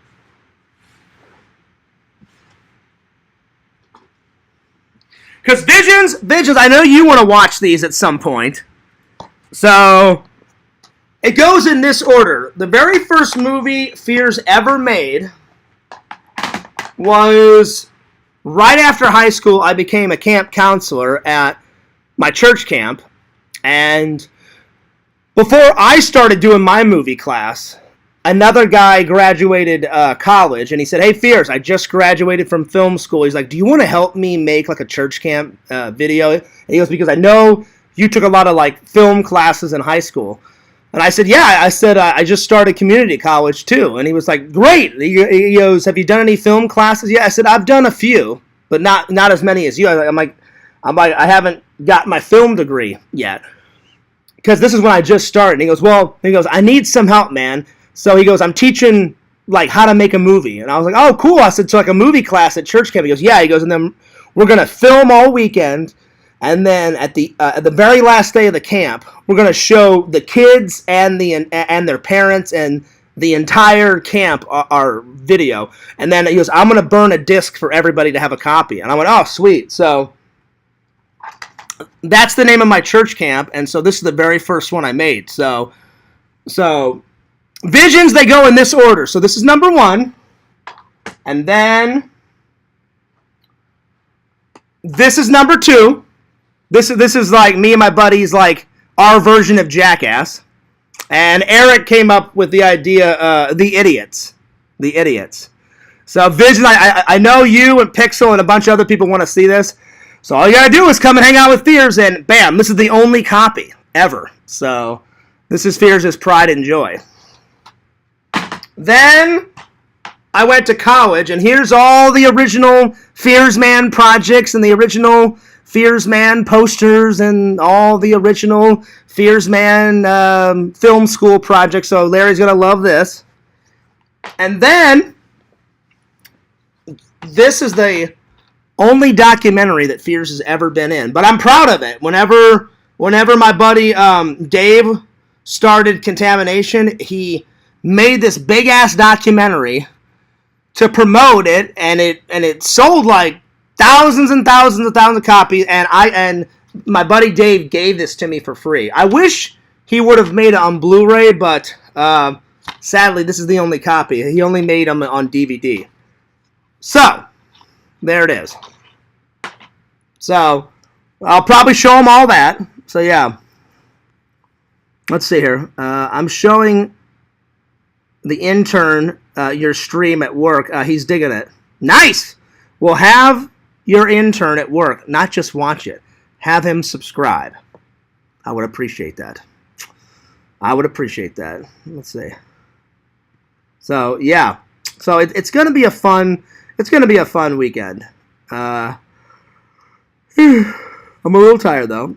Because Visions, I know you want to watch these at some point. So it goes in this order. The very first movie Fears ever made was right after high school. I became a camp counselor at my church camp, and before I started doing my movie class, another guy graduated college, and he said, hey, Fears, I just graduated from film school. He's like, do you want to help me make like a church camp video? And he goes, because I know you took a lot of like film classes in high school. And I said, yeah. I said, I just started community college too. And he was like, great. He goes, have you done any film classes? Yeah. I said, I've done a few, but not as many as you. I'm like, I haven't got my film degree yet, because this is when I just started. And he goes, I need some help, man. So he goes, I'm teaching like how to make a movie. And I was like, oh, cool. I said, so like a movie class at church camp. He goes, yeah. He goes, and then we're going to film all weekend. And then at the very last day of the camp, we're going to show the kids and their parents and the entire camp our video. And then he goes, I'm going to burn a disc for everybody to have a copy. And I went, oh, sweet. So that's the name of my church camp. And so this is the very first one I made. So Visions, they go in this order. So this is number 1. And then this is number 2. This is like me and my buddies, like our version of Jackass. And Eric came up with the idea, the idiots. So Vision, I know you and Pixel and a bunch of other people want to see this. So all you gotta do is come and hang out with Fears, and bam, this is the only copy ever. So this is Fears' Pride and Joy. Then I went to college, and here's all the original Fears Man projects and the original Fears Man posters and all the original Fears Man film school projects. So Larry's going to love this. And then this is the only documentary that Fears has ever been in. But I'm proud of it. Whenever my buddy Dave started Contamination, he made this big-ass documentary to promote it, and it sold like thousands and thousands of copies, and my buddy Dave gave this to me for free. I wish he would have made it on Blu-ray, but sadly, this is the only copy. He only made them on DVD. So, there it is. So, I'll probably show them all that. So, yeah. Let's see here. I'm showing the intern your stream at work. He's digging it. Nice! We'll have your intern at work not just watch it. Have him subscribe. I would appreciate that. I would appreciate that. Let's see. So, yeah. So, it's going to be a fun... It's going to be a fun weekend. I'm a little tired, though.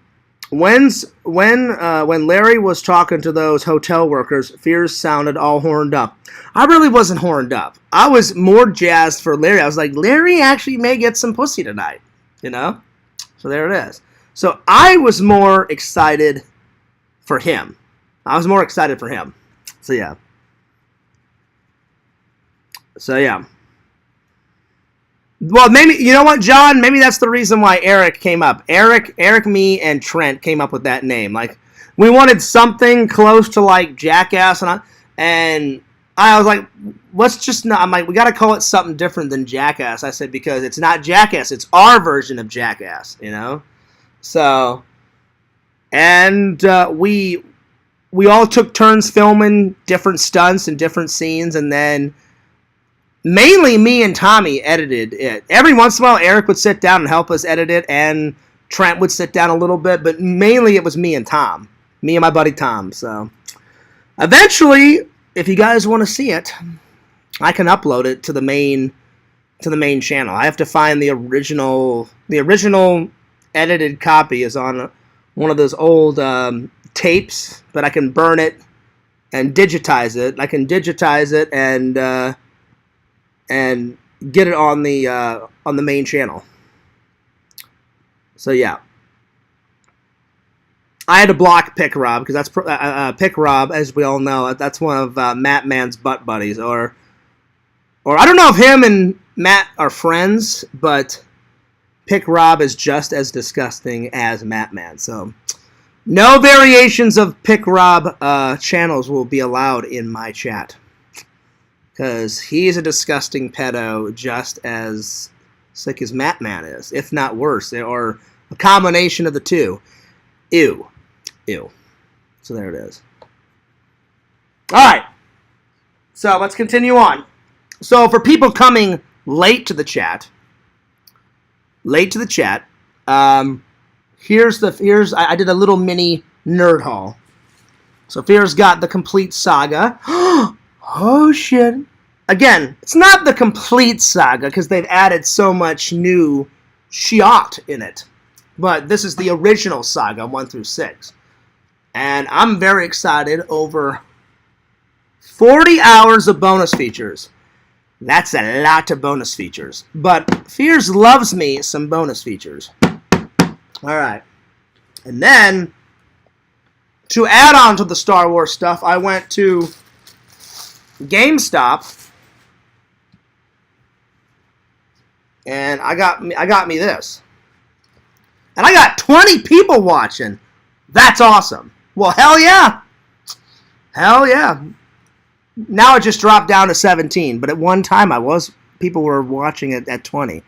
When Larry was talking to those hotel workers, Fears sounded all horned up. I really wasn't horned up. I was more jazzed for Larry. I was like, Larry actually may get some pussy tonight, you know? So there it is. So I was more excited for him. I was more excited for him. So yeah. So yeah. Well, maybe, you know what, John? Maybe that's the reason why Eric came up. Eric, me, and Trent came up with that name. Like, we wanted something close to, like, Jackass, and I was like, let's just not, I'm like, we got to call it something different than Jackass. I said, because it's not Jackass, it's our version of Jackass, you know? So, and we all took turns filming different stunts and different scenes, and then mainly me and Tommy edited it. Every once in a while, Eric would sit down and help us edit it, and Trent would sit down a little bit, but mainly it was me and Tom. Me and my buddy Tom. So, eventually, if you guys want to see it, I can upload it to the main channel. I have to find the original edited copy is on one of those old tapes, but I can burn it and digitize it. I can digitize it and get it on the main channel. So yeah, I had to block Pick Rob because that's Pick Rob, as we all know, that's one of Matt Man's butt buddies, or I don't know if him and Matt are friends, but Pick Rob is just as disgusting as Matt Man. So no variations of Pick Rob channels will be allowed in my chat. Because he's a disgusting pedo just as sick as Matt Man is, if not worse, or a combination of the two. Ew. Ew. So there it is. Alright. So let's continue on. So for people coming late to the chat, I did a little mini nerd haul. So Fear's got the complete saga. Oh, shit. Again, it's not the complete saga because they've added so much new shit in it. But this is the original saga, 1 through 6. And I'm very excited over 40 hours of bonus features. That's a lot of bonus features. But Fears loves me some bonus features. Alright. And then, to add on to the Star Wars stuff, I went to GameStop, and I got me this, and I got 20 people watching. That's awesome. Well, hell yeah, Now it just dropped down to 17, but at one time people were watching it at 20.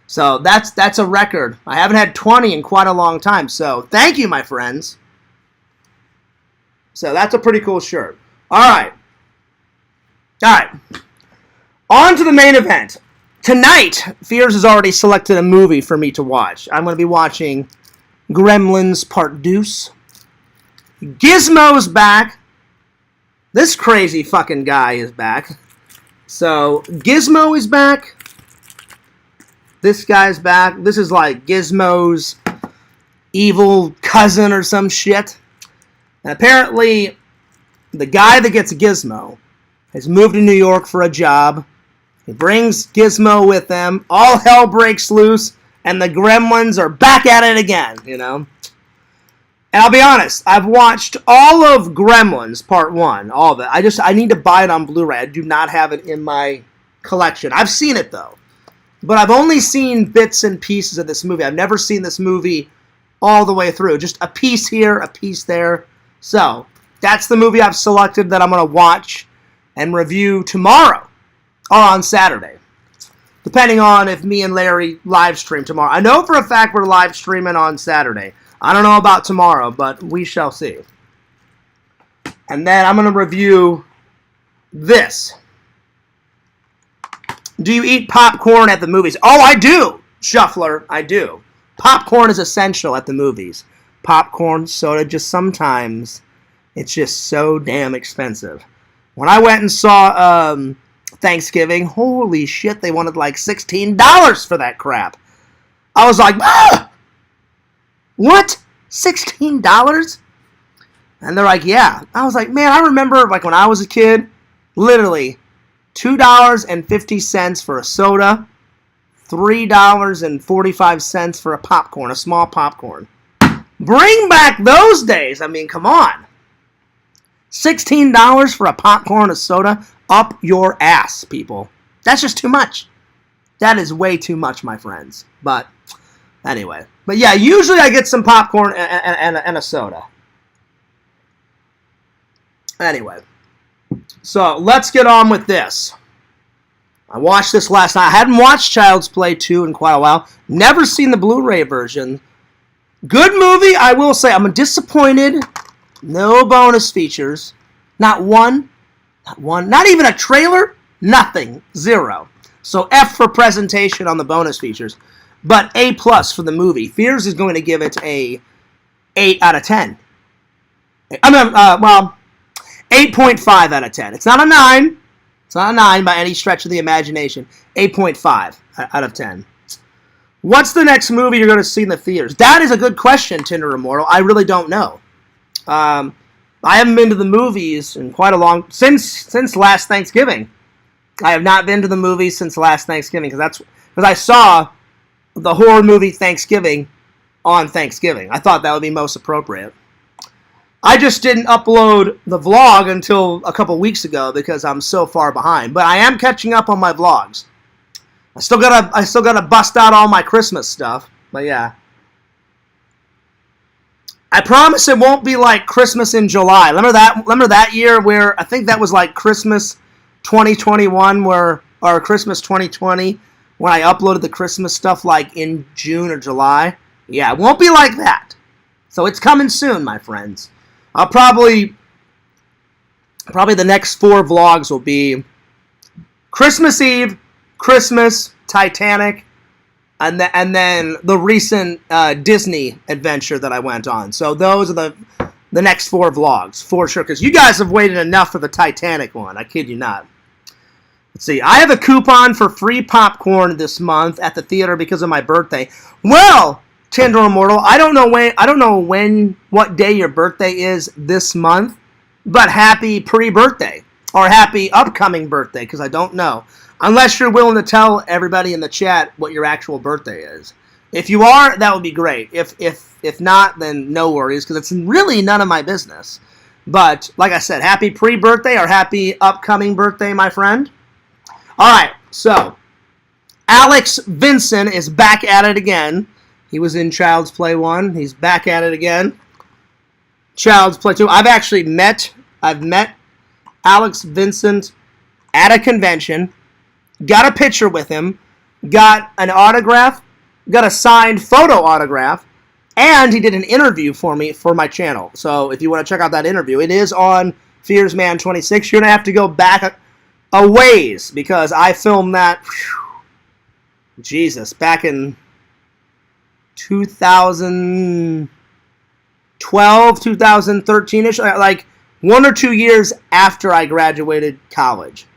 So that's a record. I haven't had 20 in quite a long time. So thank you, my friends. So that's a pretty cool shirt. All right. On to the main event. Tonight, Fears has already selected a movie for me to watch. I'm going to be watching Gremlins Part Deuce. Gizmo's back. This crazy fucking guy is back. So, Gizmo is back. This guy's back. This is like Gizmo's evil cousin or some shit. And apparently, the guy that gets Gizmo has moved to New York for a job. He brings Gizmo with him. All hell breaks loose, and the Gremlins are back at it again, you know? And I'll be honest, I've watched all of Gremlins Part 1, all of it. I need to buy it on Blu-ray. I do not have it in my collection. I've seen it, though. But I've only seen bits and pieces of this movie. I've never seen this movie all the way through. Just a piece here, a piece there. So, That's the movie I've selected that I'm going to watch and review tomorrow or on Saturday, depending on if me and Larry live stream tomorrow. I know for a fact we're live streaming on Saturday. I don't know about tomorrow, but we shall see. And then I'm going to review this. Do you eat popcorn at the movies? Oh, I do, Shuffler. I do. Popcorn is essential at the movies. Popcorn, soda, just sometimes it's just so damn expensive. When I went and saw Thanksgiving, holy shit, they wanted like $16 for that crap. I was like, ah! What? $16? And they're like, yeah. I was like, man, I remember like when I was a kid, literally $2.50 for a soda, $3.45 for a popcorn, a small popcorn. Bring back those days. I mean, come on. $16 for a popcorn, a soda, up your ass, people. That's just too much. That is way too much, my friends. But anyway. But yeah, usually I get some popcorn and a soda. Anyway. So let's get on with this. I watched this last night. I hadn't watched Child's Play 2 in quite a while. Never seen the Blu-ray version. Good movie, I will say. I'm disappointed. No bonus features. Not one. Not one. Not even a trailer. Nothing. Zero. So F for presentation on the bonus features. But A+ for the movie. Fears is going to give it a 8 out of 10. I mean, well, 8.5 out of 10. It's not a 9. It's not a 9 by any stretch of the imagination. 8.5 out of 10. What's the next movie you're going to see in the theaters? That is a good question, Tinder Immortal. I really don't know. I haven't been to the movies in quite a long... Since last Thanksgiving. I have not been to the movies since last Thanksgiving because I saw the horror movie Thanksgiving on Thanksgiving. I thought that would be most appropriate. I just didn't upload the vlog until a couple weeks ago because I'm so far behind. But I am catching up on my vlogs. I still gotta bust out all my Christmas stuff. But yeah. I promise it won't be like Christmas in July. Remember that year where I think that was like Christmas 2021 or Christmas 2020 when I uploaded the Christmas stuff like in June or July? Yeah, it won't be like that. So it's coming soon, my friends. I'll probably the next 4 vlogs will be Christmas Eve, Christmas, Titanic, and then the recent Disney adventure that I went on. So those are the next 4 vlogs, for sure, because you guys have waited enough for the Titanic one. I kid you not. Let's see. I have a coupon for free popcorn this month at the theater because of my birthday. Well, Tinder Immortal, I don't know what day your birthday is this month, but happy pre-birthday or happy upcoming birthday because I don't know. Unless you're willing to tell everybody in the chat what your actual birthday is. If you are, that would be great. If not, then no worries because it's really none of my business. But like I said, happy pre-birthday or happy upcoming birthday, my friend. All right, so Alex Vincent is back at it again. He was in Child's Play 1. He's back at it again. Child's Play 2. I've met Alex Vincent at a convention. Got a picture with him. Got an autograph. Got a signed photo autograph. And he did an interview for me for my channel. So if you want to check out that interview, it is on FearsMan26. You're going to have to go back a ways because I filmed that, Jesus, back in 2012, 2013-ish, like 1 or 2 years after I graduated college.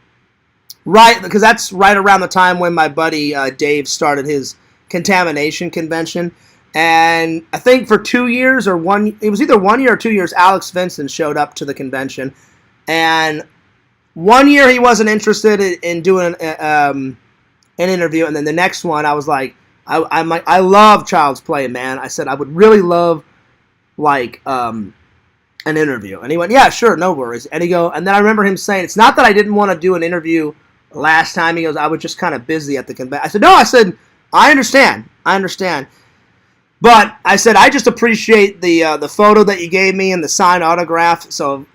Right, because that's right around the time when my buddy Dave started his contamination convention. And I think for 2 years it was either 1 year or 2 years, Alex Vincent showed up to the convention. And 1 year he wasn't interested in doing an interview. And then the next one I was like, I love Child's Play, man. I said I would really love like an interview. And he went, yeah, sure, no worries. And then I remember him saying, it's not that I didn't want to do an interview last time. He goes, I was just kind of busy at the convention. I said, no, I understand. But I said, I just appreciate the photo that you gave me and the signed autograph. So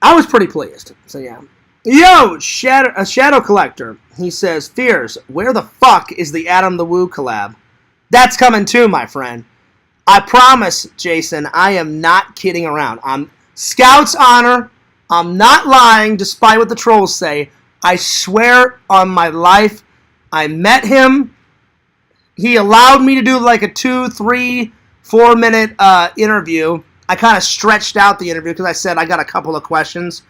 I was pretty pleased. So yeah. Yo, Shadow Collector. He says, Fears, where the fuck is the Adam the Woo collab? That's coming too, my friend. I promise, Jason, I am not kidding around. I'm Scout's honor. I'm not lying, despite what the trolls say. I swear on my life, I met him. He allowed me to do like a 2, 3, 4 minute interview. I kind of stretched out the interview because I said I got a couple of questions.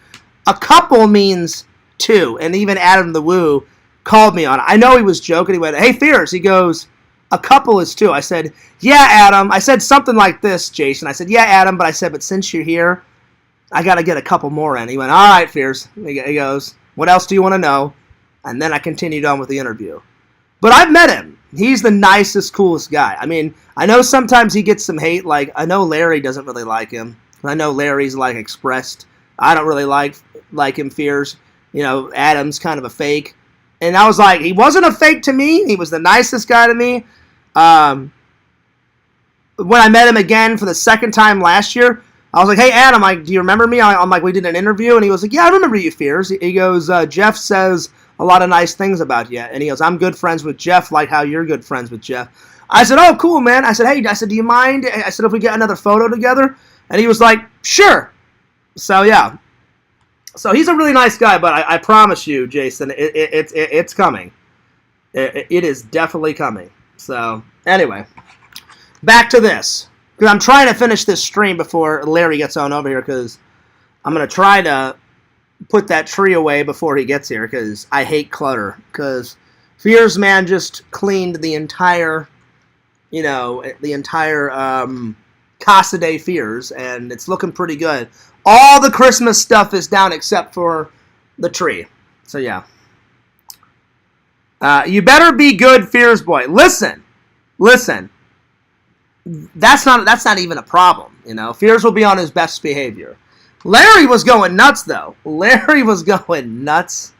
A couple means 2, and even Adam the Woo called me on it. I know he was joking. He went, hey, Fears. He goes, a couple is 2. I said, yeah, Adam. I said something like this, Jason. I said, yeah, Adam, but I said, but since you're here, I got to get a couple more in. He went, all right, Fears. He goes, what else do you want to know? And then I continued on with the interview. But I've met him. He's the nicest, coolest guy. I mean, I know sometimes he gets some hate. Like, I know Larry doesn't really like him. I know Larry's, like, expressed. I don't really like him, Fears. You know, Adam's kind of a fake. And I was like, he wasn't a fake to me. He was the nicest guy to me. When I met him again for the second time last year, I was like, hey, Adam, do you remember me? I'm like, we did an interview. And he was like, yeah, I remember you, Fears. He goes, Jeff says a lot of nice things about you. And he goes, I'm good friends with Jeff, like how you're good friends with Jeff. I said, oh, cool, man. I said, hey, do you mind? I said, if we get another photo together? And he was like, sure. So, yeah. So he's a really nice guy, but I promise you, Jason, it's coming. It is definitely coming. So, anyway, back to this. Because I'm trying to finish this stream before Larry gets on over here, because I'm going to try to put that tree away before he gets here, because I hate clutter. Because Fears Man just cleaned the entire, Casa de Fears, and it's looking pretty good. All the Christmas stuff is down except for the tree. So, yeah. You better be good, Fears Boy. Listen. That's not even a problem, Fears will be on his best behavior. Larry was going nuts, though. Larry was going nuts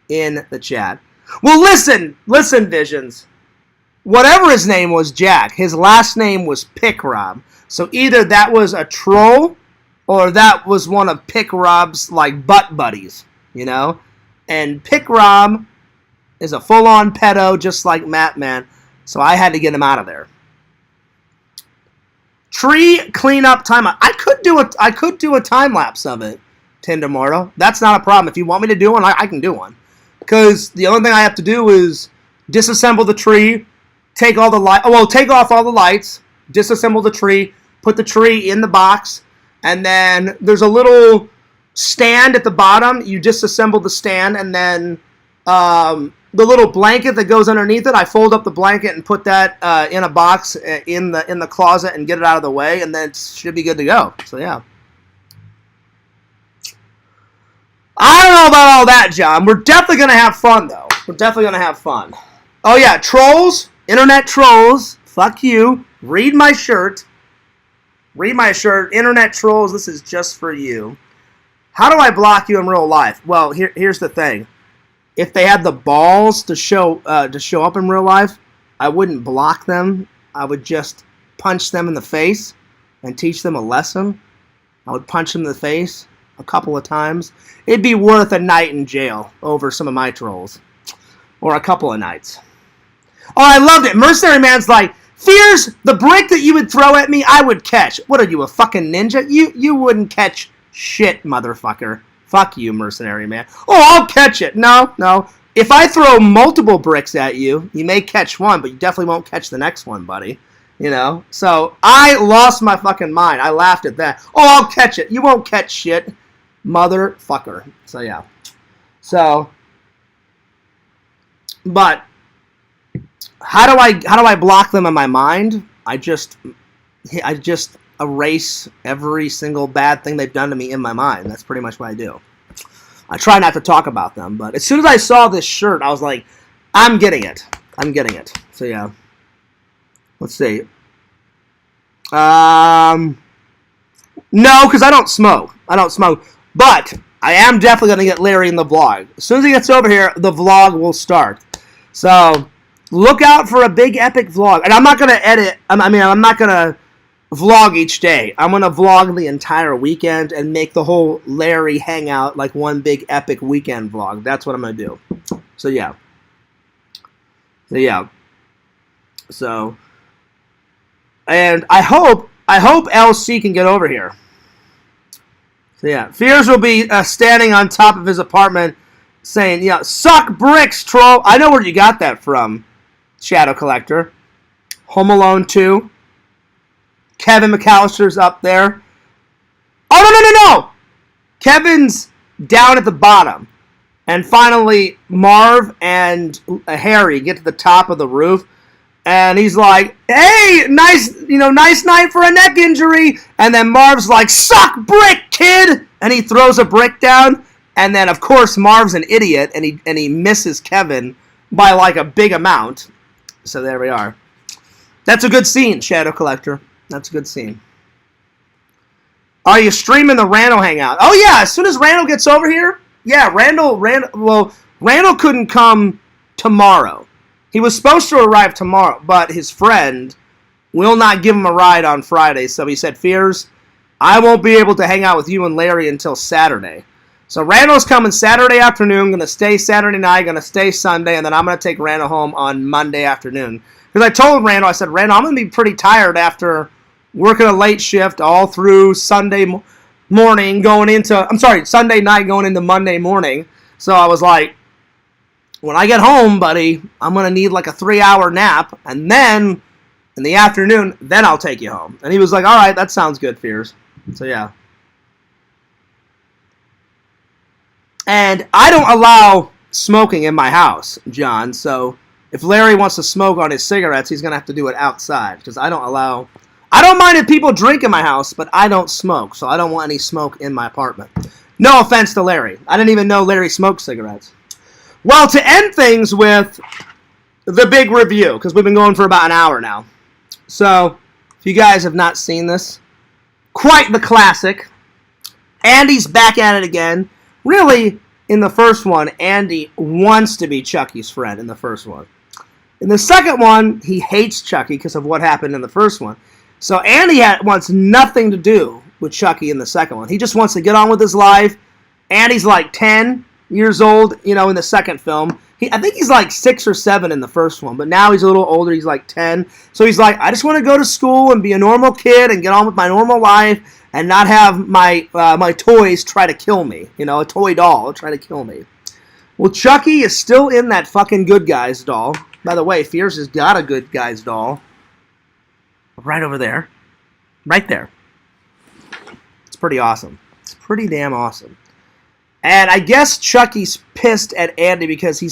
in the chat. Well, listen, Visions. Whatever his name was, Jack, his last name was Pick Rob. So either that was a troll or that was one of Pick Rob's, like, butt buddies, And Pick Rob is a full-on pedo, just like Matt, man. So I had to get him out of there. Tree cleanup timeout. I could do a time lapse of it, Tinder Mortal. That's not a problem. If you want me to do one, I can do one. Because the only thing I have to do is disassemble the tree, take off all the lights, disassemble the tree, put the tree in the box, and then there's a little stand at the bottom. You disassemble the stand, and then the little blanket that goes underneath it, I fold up the blanket and put that in a box in the closet and get it out of the way, and then it should be good to go. So, yeah. I don't know about all that, John. We're definitely going to have fun, though. We're definitely going to have fun. Oh, yeah, trolls, internet trolls, fuck you. Read my shirt. Internet trolls, this is just for you. How do I block you in real life? Well, here's the thing. If they had the balls to show up in real life, I wouldn't block them. I would just punch them in the face and teach them a lesson. I would punch them in the face a couple of times. It'd be worth a night in jail over some of my trolls. Or a couple of nights. Oh, I loved it. Mercenary Man's like, Fears, the brick that you would throw at me, I would catch. What are you, a fucking ninja? You wouldn't catch shit, motherfucker. Fuck you, Mercenary Man. Oh, I'll catch it. No. If I throw multiple bricks at you, you may catch one, but you definitely won't catch the next one, buddy. So I lost my fucking mind. I laughed at that. Oh, I'll catch it. You won't catch shit, motherfucker. So, yeah. But how do I block them in my mind? I just erase every single bad thing they've done to me in my mind. That's pretty much what I do. I try not to talk about them, but as soon as I saw this shirt, I was like, I'm getting it. So, yeah. Let's see. No, because I don't smoke. But I am definitely going to get Larry in the vlog. As soon as he gets over here, the vlog will start. So, look out for a big epic vlog. And I'm not going to edit. I'm not going to vlog each day. I'm going to vlog the entire weekend and make the whole Larry hangout like one big epic weekend vlog. That's what I'm going to do. So, yeah. And I hope LC can get over here. So, yeah. Fears will be standing on top of his apartment saying, yeah, suck bricks, troll. I know where you got that from, Shadow Collector. Home Alone 2. Kevin McAllister's up there. Oh, no. Kevin's down at the bottom. And finally, Marv and Harry get to the top of the roof. And he's like, hey, nice night for a neck injury. And then Marv's like, suck brick, kid. And he throws a brick down. And then, of course, Marv's an idiot. And he misses Kevin by like a big amount. So there we are. That's a good scene, Shadow Collector. That's a good scene. Are you streaming the Randall hangout? Oh, yeah, as soon as Randall gets over here. Yeah, Randall couldn't come tomorrow. He was supposed to arrive tomorrow, but his friend will not give him a ride on Friday. So he said, Fears, I won't be able to hang out with you and Larry until Saturday. So Randall's coming Saturday afternoon, going to stay Saturday night, going to stay Sunday, and then I'm going to take Randall home on Monday afternoon. Because I told Randall, I said, Randall, I'm going to be pretty tired after working a late shift all through Sunday night going into Monday morning. So I was like, when I get home, buddy, I'm going to need like a 3-hour nap. And then in the afternoon, then I'll take you home. And he was like, all right, that sounds good, Fears. So yeah. And I don't allow smoking in my house, John. So if Larry wants to smoke on his cigarettes, he's going to have to do it outside. Because I don't mind if people drink in my house, but I don't smoke, so I don't want any smoke in my apartment. No offense to Larry. I didn't even know Larry smoked cigarettes. Well, to end things with the big review, because we've been going for about an hour now. So, if you guys have not seen this, quite the classic. Andy's back at it again. Really, in the first one, Andy wants to be Chucky's friend in the first one. In the second one, he hates Chucky because of what happened in the first one. So Andy wants nothing to do with Chucky in the second one. He just wants to get on with his life. Andy's like 10 years old, in the second film. I think he's like 6 or 7 in the first one, but now he's a little older. He's like 10. So he's like, I just want to go to school and be a normal kid and get on with my normal life and not have my toys try to kill me. A toy doll try to kill me. Well, Chucky is still in that fucking Good Guys doll. By the way, Fears has got a Good Guys doll. Right over there. Right there. It's pretty awesome. It's pretty damn awesome. And I guess Chucky's pissed at Andy because he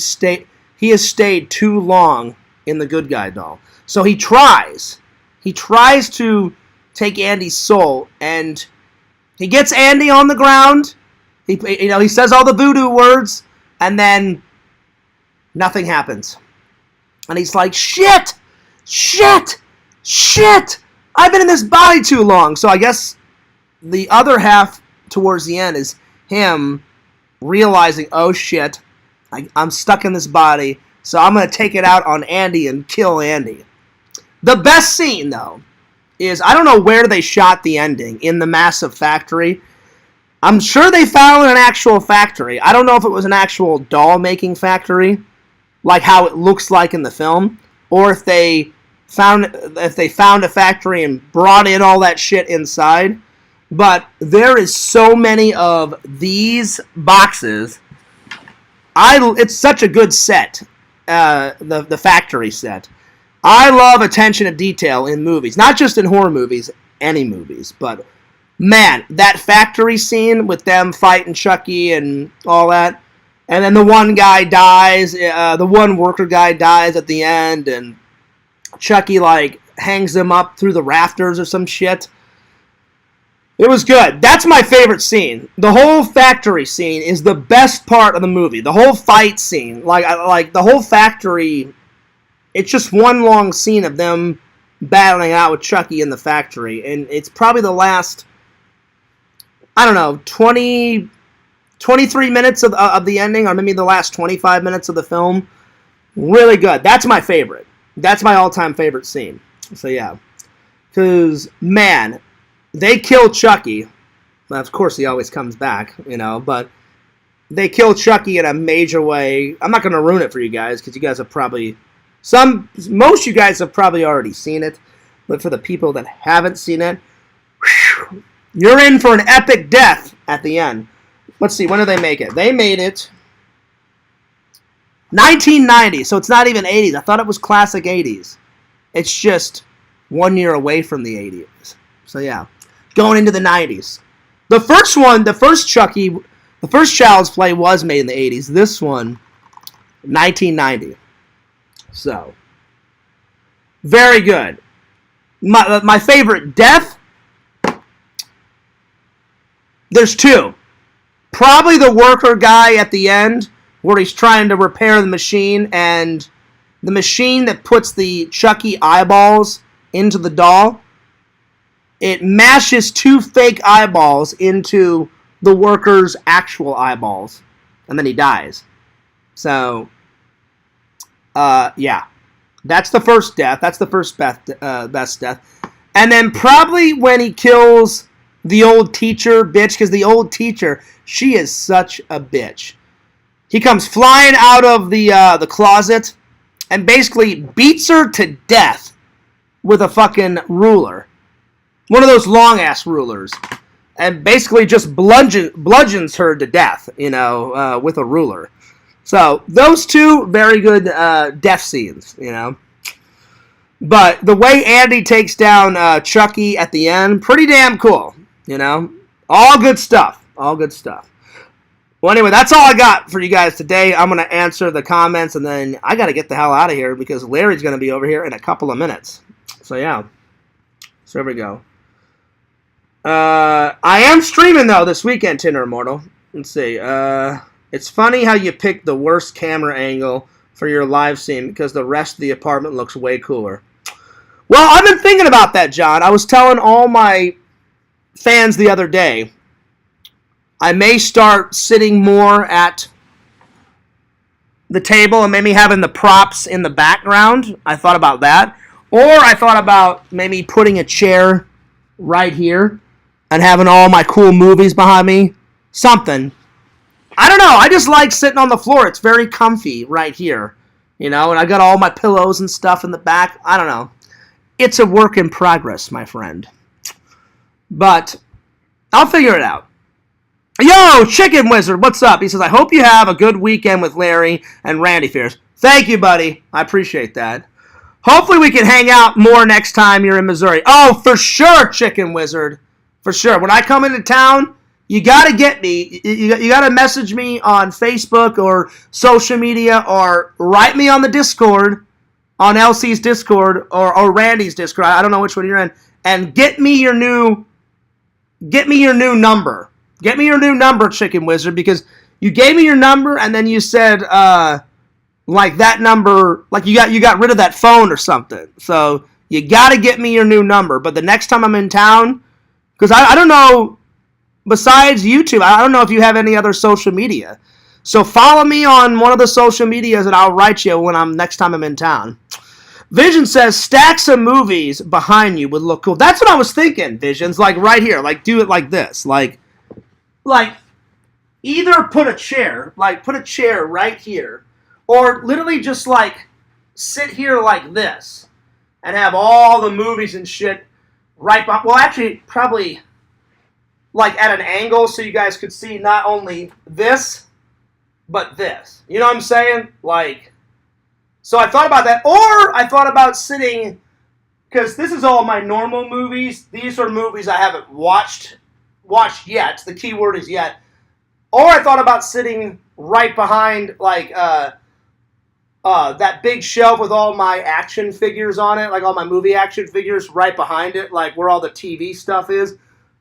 has stayed too long in the Good Guy doll. So he tries. He tries to take Andy's soul, and he gets Andy on the ground. He says all the voodoo words, and then nothing happens. And he's like, shit! I've been in this body too long. So I guess the other half towards the end is him realizing, oh shit, I'm stuck in this body, so I'm going to take it out on Andy and kill Andy. The best scene, though, is, I don't know where they shot the ending, in the massive factory. I'm sure they found an actual factory. I don't know if it was an actual doll-making factory, like how it looks like in the film, or if they found a factory and brought in all that shit inside. But there is so many of these boxes. It's such a good set, the factory set. I love attention to detail in movies, not just in horror movies, any movies. But man, that factory scene with them fighting Chucky and all that, and then the one guy dies, the one worker guy dies at the end, and Chucky hangs him up through the rafters or some shit. It was good. That's my favorite scene. The whole factory scene is the best part of the movie. The whole fight scene, like the whole factory, it's just one long scene of them battling out with Chucky in the factory, and it's probably the last, 23 minutes of the ending, or maybe the last 25 minutes of the film. Really good. That's my favorite. That's my all-time favorite scene. So yeah. Because, man, they kill Chucky. Well, of course, he always comes back, but they kill Chucky in a major way. I'm not going to ruin it for you guys because you guys have probably, most of you guys have probably already seen it. But for the people that haven't seen it, whew, you're in for an epic death at the end. Let's see, when did they make it? They made it 1990, so it's not even 80s. I thought it was classic 80s. It's just 1 year away from the 80s. So yeah, going into the 90s. The first Chucky, the first Child's Play was made in the 80s. This one, 1990. So, very good. My favorite death, there's two. Probably the worker guy at the end, where he's trying to repair the machine, and the machine that puts the Chucky eyeballs into the doll, it mashes two fake eyeballs into the worker's actual eyeballs, and then he dies. So, yeah. That's the first death. That's the first best death. And then probably when he kills the old teacher bitch, because the old teacher, she is such a bitch. He comes flying out of the closet and basically beats her to death with a fucking ruler. One of those long-ass rulers. And basically just bludgeons her to death, with a ruler. So, those two very good death scenes, But the way Andy takes down Chucky at the end, pretty damn cool, All good stuff. All good stuff. Well, anyway, that's all I got for you guys today. I'm going to answer the comments, and then I got to get the hell out of here because Larry's going to be over here in a couple of minutes. So, yeah. So, here we go. I am streaming, though, this weekend, Tinder Immortal. Let's see. It's funny how you pick the worst camera angle for your live stream because the rest of the apartment looks way cooler. Well, I've been thinking about that, John. I was telling all my fans the other day, I may start sitting more at the table and maybe having the props in the background. I thought about that. Or I thought about maybe putting a chair right here and having all my cool movies behind me. Something. I don't know. I just like sitting on the floor. It's very comfy right here. And I got all my pillows and stuff in the back. I don't know. It's a work in progress, my friend. But I'll figure it out. Yo, Chicken Wizard, what's up? He says, I hope you have a good weekend with Larry and Randy Fierce. Thank you, buddy. I appreciate that. Hopefully we can hang out more next time you're in Missouri. Oh, for sure, Chicken Wizard. For sure. When I come into town, you got to get me. You got to message me on Facebook or social media or write me on the Discord, on LC's Discord or Randy's Discord. I don't know which one you're in. And get me your new number. Get me your new number, Chicken Wizard, because you gave me your number and then you said like that number, like you got rid of that phone or something. So you got to get me your new number. But the next time I'm in town, because I don't know, besides YouTube, I don't know if you have any other social media. So follow me on one of the social medias and I'll write you when next time I'm in town. Vision says stacks of movies behind you would look cool. That's what I was thinking, Vision's, like right here. Like do it like this. Like either put a chair right here, or literally just like sit here like this and have all the movies and shit right behind. Well, actually, probably like at an angle so you guys could see not only this, but this. You know what I'm saying? Like, so I thought about that, or I thought about sitting, because this is all my normal movies. These are movies I haven't watched yet. The key word is yet. Or I thought about sitting right behind, like, that big shelf with all my action figures on it, like all my movie action figures right behind it, like where all the TV stuff is.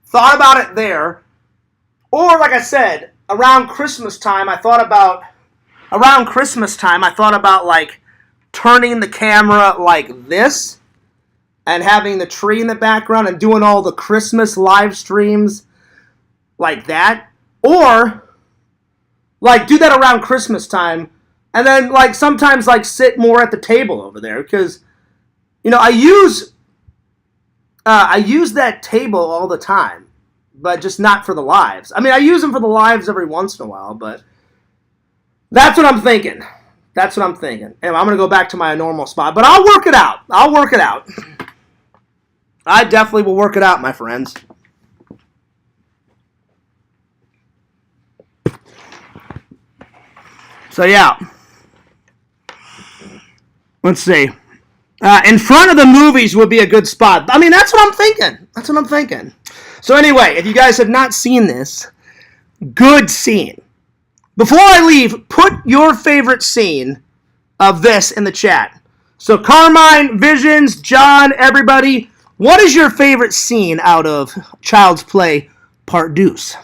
Thought about it there. Or, like I said, around Christmas time, I thought about, like, turning the camera like this and having the tree in the background and doing all the Christmas live streams like that. Or, like, do that around Christmas time and then, like, sometimes, like, sit more at the table over there because, I use I use that table all the time, but just not for the lives. I mean, I use them for the lives every once in a while, but that's what I'm thinking. That's what I'm thinking. And I'm going to go back to my normal spot, but I'll work it out. I'll work it out. I definitely will work it out, my friends. So, yeah. Let's see. In front of the movies would be a good spot. I mean, that's what I'm thinking. That's what I'm thinking. So, anyway, if you guys have not seen this, good scene. Before I leave, put your favorite scene of this in the chat. So, Carmine, Visions, John, everybody, what is your favorite scene out of Child's Play Part Deuce?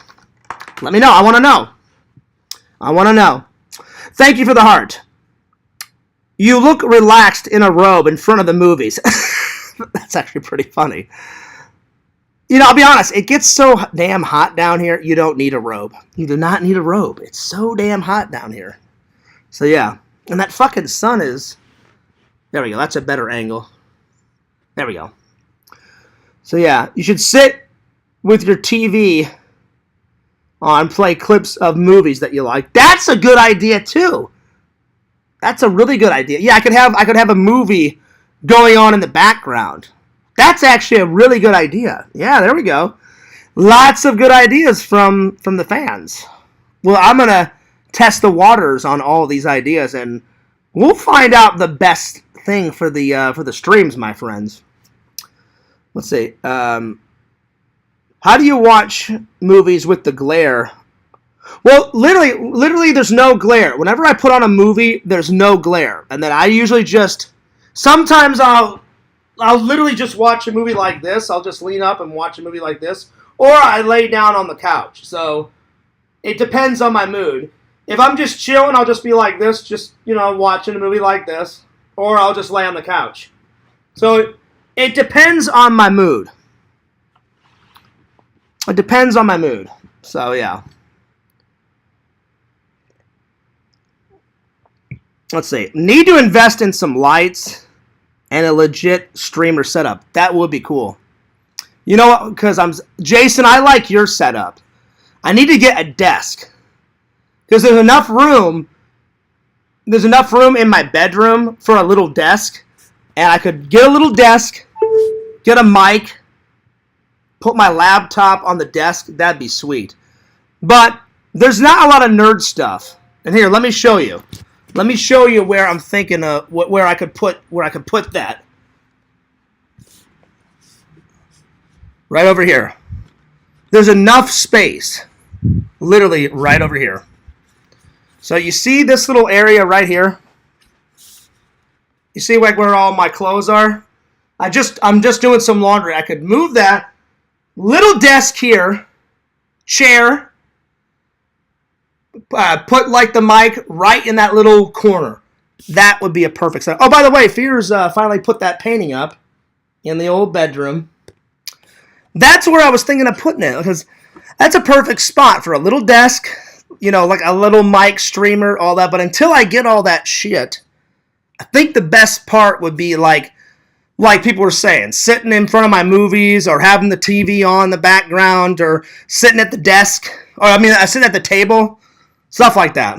Let me know. I want to know. I want to know. Thank you for the heart. You look relaxed in a robe in front of the movies. That's actually pretty funny. You know, I'll be honest. It gets so damn hot down here, you don't need a robe. You do not need a robe. It's so damn hot down here. So, yeah. And that fucking sun is... There we go. That's a better angle. There we go. So, yeah. You should sit with your TV on, play clips of movies that you like. That's a good idea, too. That's a really good idea. Yeah, I could have a movie going on in the background. That's actually a really good idea. Yeah, there we go. Lots of good ideas from the fans. Well, I'm going to test the waters on all of these ideas, and we'll find out the best thing for the streams, my friends. Let's see. How do you watch movies with the glare? Well, literally, there's no glare. Whenever I put on a movie, there's no glare, and then I usually just sometimes I'll literally just watch a movie like this. I'll just lean up and watch a movie like this, or I lay down on the couch. So it depends on my mood. If I'm just chilling, I'll just be like this, just watching a movie like this, or I'll just lay on the couch. So it depends on my mood. It depends on my mood. So yeah. Let's see. Need to invest in some lights and a legit streamer setup. That would be cool. You know what? Because Jason, I like your setup. I need to get a desk. Because there's enough room. There's enough room in my bedroom for a little desk. And I could get a little desk, get a mic, put my laptop on the desk. That'd be sweet. But there's not a lot of nerd stuff. And here, let me show you. Let me show you where I'm thinking of where I could put that. Right over here. There's enough space. Literally right over here. So you see this little area right here? You see like where all my clothes are? I'm just doing some laundry. I could move that little desk here, chair, put like the mic right in that little corner. That would be a perfect set. Oh, by the way, Fears finally put that painting up in the old bedroom. That's where I was thinking of putting it, because that's a perfect spot for a little desk, like a little mic, streamer, all that. But until I get all that shit, I think the best part would be like people were saying, sitting in front of my movies, or having the TV on in the background, or sitting at the desk, or sitting at the table. Stuff like that.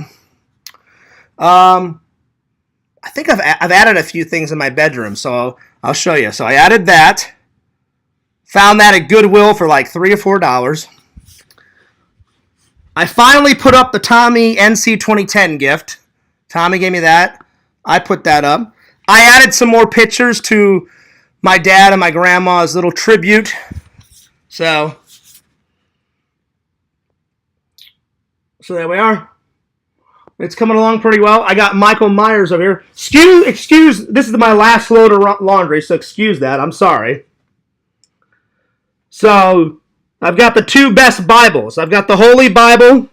I think I've added a few things in my bedroom, so I'll show you. So I added that. Found that at Goodwill for like $3 or $4. I finally put up the Tommy NC 2010 gift. Tommy gave me that. I put that up. I added some more pictures to my dad and my grandma's little tribute. So there we are. It's coming along pretty well. I got Michael Myers over here. Excuse, this is my last load of laundry, so excuse that. I'm sorry. So, I've got the two best Bibles. I've got the Holy Bible,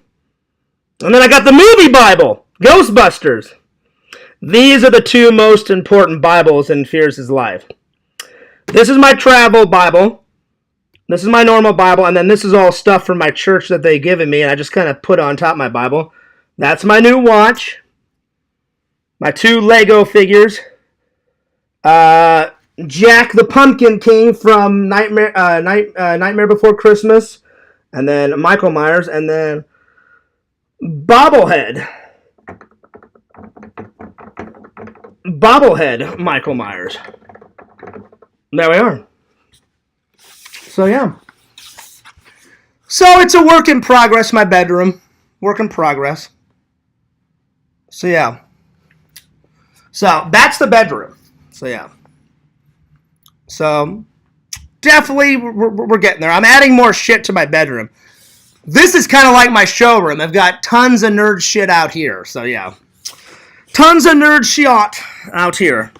and then I got the movie Bible, Ghostbusters. These are the two most important Bibles in Fears' life. This is my travel Bible. This is my normal Bible, and then this is all stuff from my church that they've given me, and I just kind of put on top of my Bible. That's my new watch. My two Lego figures. Jack the Pumpkin King from Nightmare Before Christmas, and then Michael Myers, and then Bobblehead Michael Myers. There we are. So yeah. So it's a work in progress, my bedroom. Work in progress. So yeah. So that's the bedroom. So yeah. So definitely we're getting there. I'm adding more shit to my bedroom. This is kind of like my showroom. I've got tons of nerd shit out here. So yeah. Tons of nerd shit out here.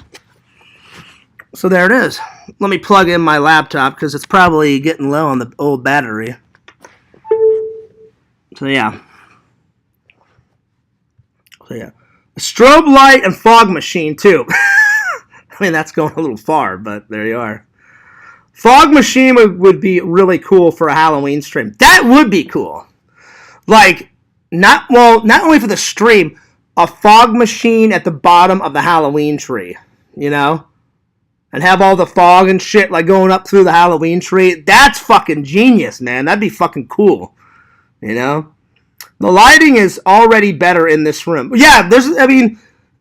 So there it is. Let me plug in my laptop because it's probably getting low on the old battery. So yeah. A strobe light and fog machine too. I mean, that's going a little far, but there you are. Fog machine would be really cool for a Halloween stream. That would be cool. Like, not only for the stream, a fog machine at the bottom of the Halloween tree, you know? And have all the fog and shit like going up through the Halloween tree. That's fucking genius, man. That'd be fucking cool. You know? The lighting is already better in this room. Yeah,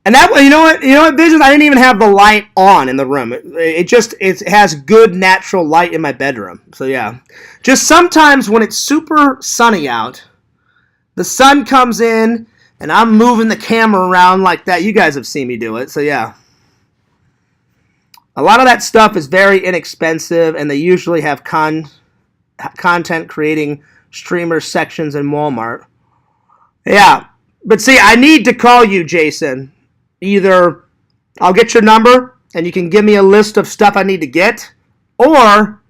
and that, you know what, Visions? I didn't even have the light on in the room. It has good natural light in my bedroom. So yeah. Just sometimes when it's super sunny out, the sun comes in and I'm moving the camera around like that. You guys have seen me do it. So yeah. A lot of that stuff is very inexpensive, and they usually have content creating streamer sections in Walmart. Yeah, but see, I need to call you, Jason. Either I'll get your number, and you can give me a list of stuff I need to get, or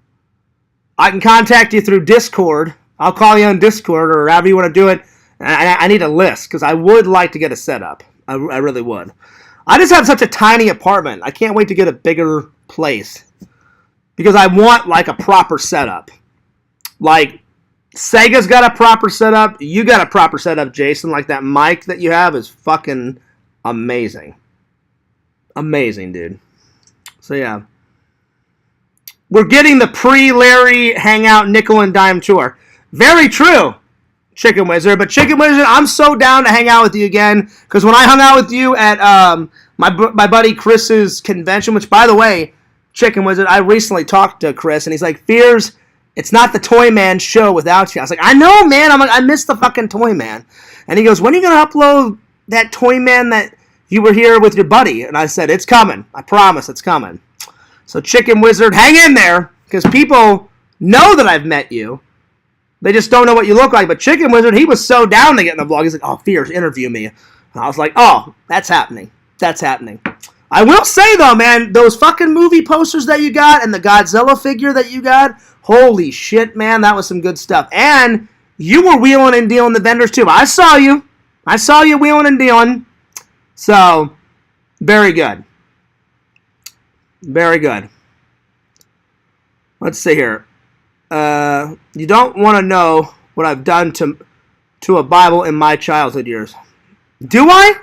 I can contact you through Discord. I'll call you on Discord, or however you want to do it. I need a list, because I would like to get a setup. I really would. I just have such a tiny apartment. I can't wait to get a bigger place. Because I want, like, a proper setup. Like, Sega's got a proper setup. You got a proper setup, Jason. Like, that mic that you have is fucking amazing. Amazing, dude. So, yeah. We're getting the pre-Larry Hangout Nickel and Dime Tour. Very true, Chicken Wizard. But Chicken Wizard, I'm so down to hang out with you again. Because when I hung out with you at my buddy Chris's convention, which, by the way, Chicken Wizard, I recently talked to Chris, and he's like, Fears, it's not the Toy Man show without you. I was like, I know, man. I'm like, I miss the fucking Toy Man. And he goes, when are you going to upload that Toy Man that you were here with your buddy? And I said, it's coming. I promise it's coming. So, Chicken Wizard, hang in there, because people know that I've met you. They just don't know what you look like. But Chicken Wizard, he was so down to get in the vlog. He's like, oh, Fears, interview me. And I was like, oh, that's happening. That's happening. I will say, though, man, those fucking movie posters that you got and the Godzilla figure that you got, holy shit, man, that was some good stuff. And you were wheeling and dealing the vendors, too. I saw you. I saw you wheeling and dealing. So, very good. Very good. Let's see here. You don't want to know what I've done to a Bible in my childhood years. Do I?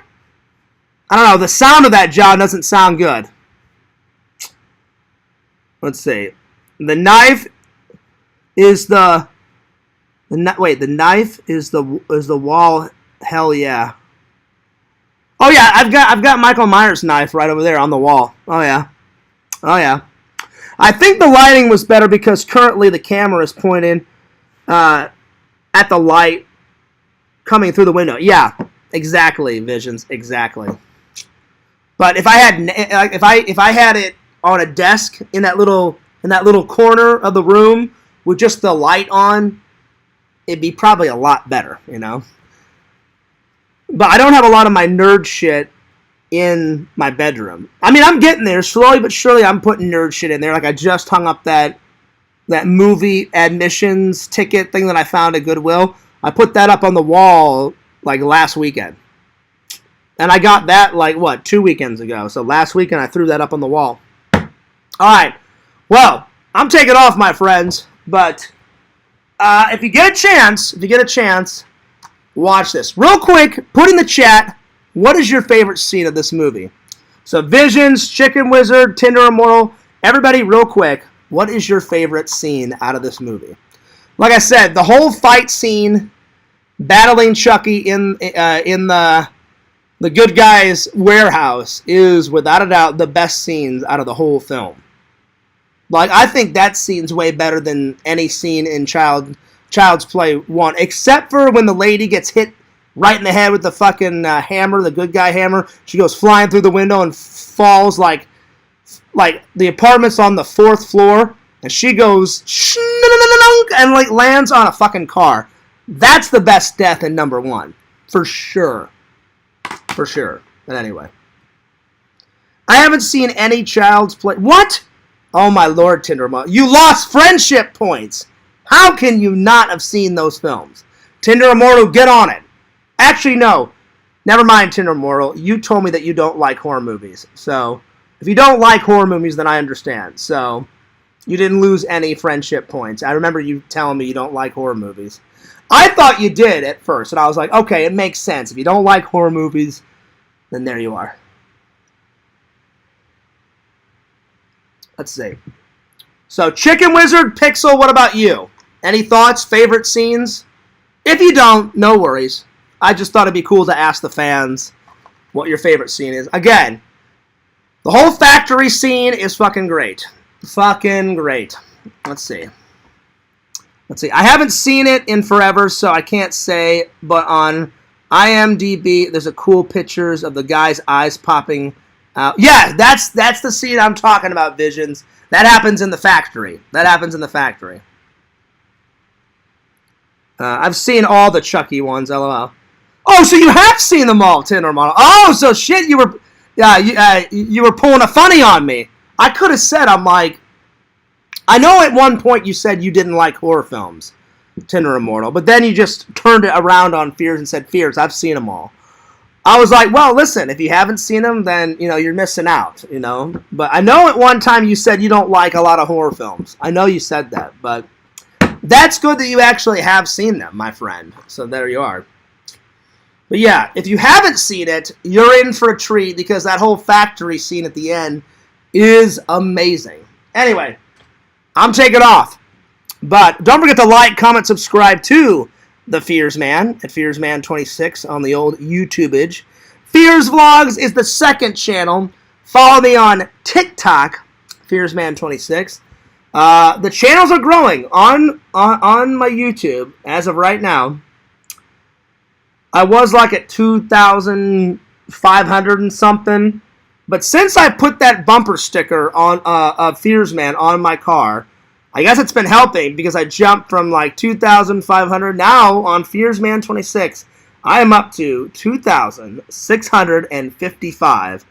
I don't know. The sound of that, John, doesn't sound good. Let's see. The knife is the knife is the wall. Hell yeah. Oh yeah, I've got Michael Myers' knife right over there on the wall. Oh yeah. Oh yeah. I think the lighting was better because currently the camera is pointed at the light coming through the window. Yeah, exactly, Visions, exactly. But if I had it on a desk in that little corner of the room with just the light on, it'd be probably a lot better, you know. But I don't have a lot of my nerd shit in my bedroom. I mean, I'm getting there. Slowly but surely, I'm putting nerd shit in there. Like, I just hung up that movie admissions ticket thing that I found at Goodwill. I put that up on the wall, like, last weekend. And I got that, like, 2 weekends ago. So last weekend, I threw that up on the wall. All right. Well, I'm taking off, my friends. But if you get a chance, watch this. Real quick, put in the chat, what is your favorite scene of this movie? So Visions, Chicken Wizard, Tinder Immortal, Everybody, real quick, what is your favorite scene out of this movie? Like I said, the whole fight scene, battling Chucky in the good guy's warehouse is, without a doubt, the best scenes out of the whole film. Like, I think that scene's way better than any scene in Child's Play 1, except for when the lady gets hit right in the head with the fucking hammer, the good guy hammer. She goes flying through the window and falls like the apartment's on the 4th floor, and she goes and like lands on a fucking car. That's the best death in number 1, for sure. For sure. But anyway, I haven't seen any Child's Play. What? Oh my lord, Tindermortal. You lost friendship points. How can you not have seen those films? Tindermortal, get on it. Actually, no. Never mind, Tindermortal. You told me that you don't like horror movies. So, if you don't like horror movies, then I understand. So, you didn't lose any friendship points. I remember you telling me you don't like horror movies. I thought you did at first, and I was like, okay, it makes sense. If you don't like horror movies, then there you are. Let's see. So, Chicken Wizard, Pixel, what about you? Any thoughts, favorite scenes? If you don't, no worries. I just thought it'd be cool to ask the fans what your favorite scene is. Again, the whole factory scene is fucking great. Fucking great. Let's see. I haven't seen it in forever, so I can't say, but on IMDb, there's a cool pictures of the guy's eyes popping out. Yeah, that's the scene I'm talking about, Visions. That happens in the factory. I've seen all the Chucky ones, LOL. Oh, so you have seen them all, Tindermortal. Oh, so shit, you were pulling a funny on me. I could have said, I'm like, I know at one point you said you didn't like horror films, Tindermortal, but then you just turned it around on Fears and said, Fears, I've seen them all. I was like, well, listen, if you haven't seen them, then, you're missing out, But I know at one time you said you don't like a lot of horror films. I know you said that, but that's good that you actually have seen them, my friend. So there you are. But yeah, if you haven't seen it, you're in for a treat because that whole factory scene at the end is amazing. Anyway, I'm taking off. But don't forget to like, comment, subscribe to The Fears Man at FearsMan26 on the old YouTubeage. Fears Vlogs is the second channel. Follow me on TikTok, FearsMan26. The channels are growing on my YouTube as of right now. I was like at 2,500 and something. But since I put that bumper sticker on of Fears Man on my car, I guess it's been helping because I jumped from like 2,500. Now on Fears Man 26, I am up to 2,655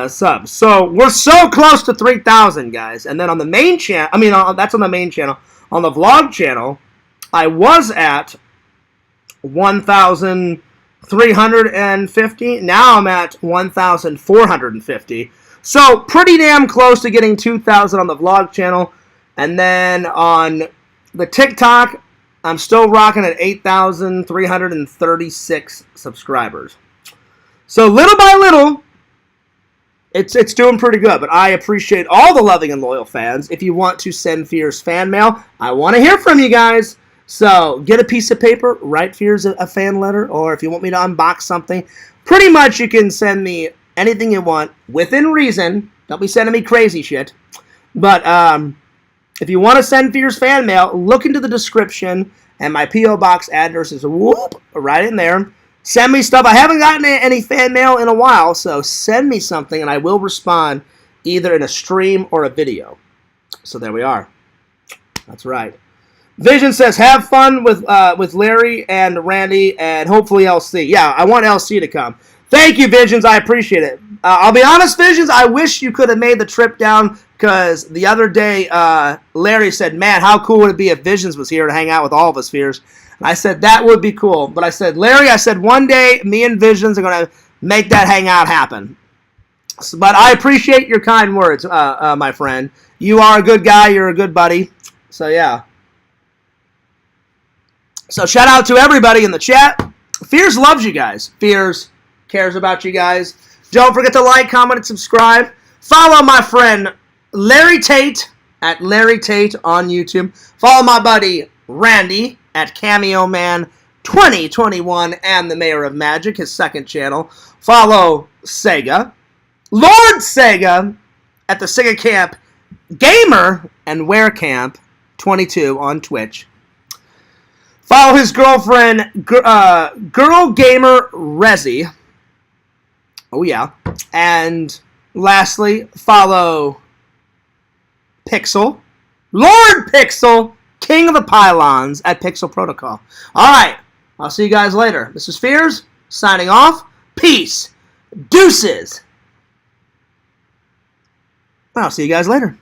subs. So we're so close to 3,000, guys. And then on the main channel, that's on the main channel. On the vlog channel, I was at 1,350. Now I'm at 1,450. So pretty damn close to getting 2,000 on the vlog channel. And then on the TikTok, I'm still rocking at 8,336 subscribers. So little by little, it's doing pretty good. But I appreciate all the loving and loyal fans. If you want to send Fears fan mail, I want to hear from you guys. So, get a piece of paper, write Fears a fan letter, or if you want me to unbox something, pretty much you can send me anything you want, within reason. Don't be sending me crazy shit. But, if you want to send Fears fan mail, look into the description, and my P.O. Box address is right in there. Send me stuff. I haven't gotten any fan mail in a while, so send me something, and I will respond either in a stream or a video. So, there we are. That's right. Vision says, have fun with Larry and Randy and hopefully LC. Yeah, I want LC to come. Thank you, Visions. I appreciate it. I'll be honest, Visions, I wish you could have made the trip down because the other day Larry said, man, how cool would it be if Visions was here to hang out with all of us Fears? And I said, that would be cool. But I said, Larry, one day me and Visions are going to make that hangout happen. But I appreciate your kind words, my friend. You are a good guy. You're a good buddy. So, yeah. So shout out to everybody in the chat. Fears loves you guys. Fears cares about you guys. Don't forget to like, comment, and subscribe. Follow my friend Larry Tate at Larry Tate on YouTube. Follow my buddy Randy at Cameo Man 2021 and the Mayor of Magic, his second channel. Follow Sega, Lord Sega at the Sega Camp Gamer and Werecamp 22 on Twitch. Follow his girlfriend, Girl Gamer Rezi. Oh yeah. And lastly, follow Pixel, Lord Pixel, King of the Pylons at Pixel Protocol. Alright, I'll see you guys later. This is Fears, signing off. Peace. Deuces. I'll see you guys later.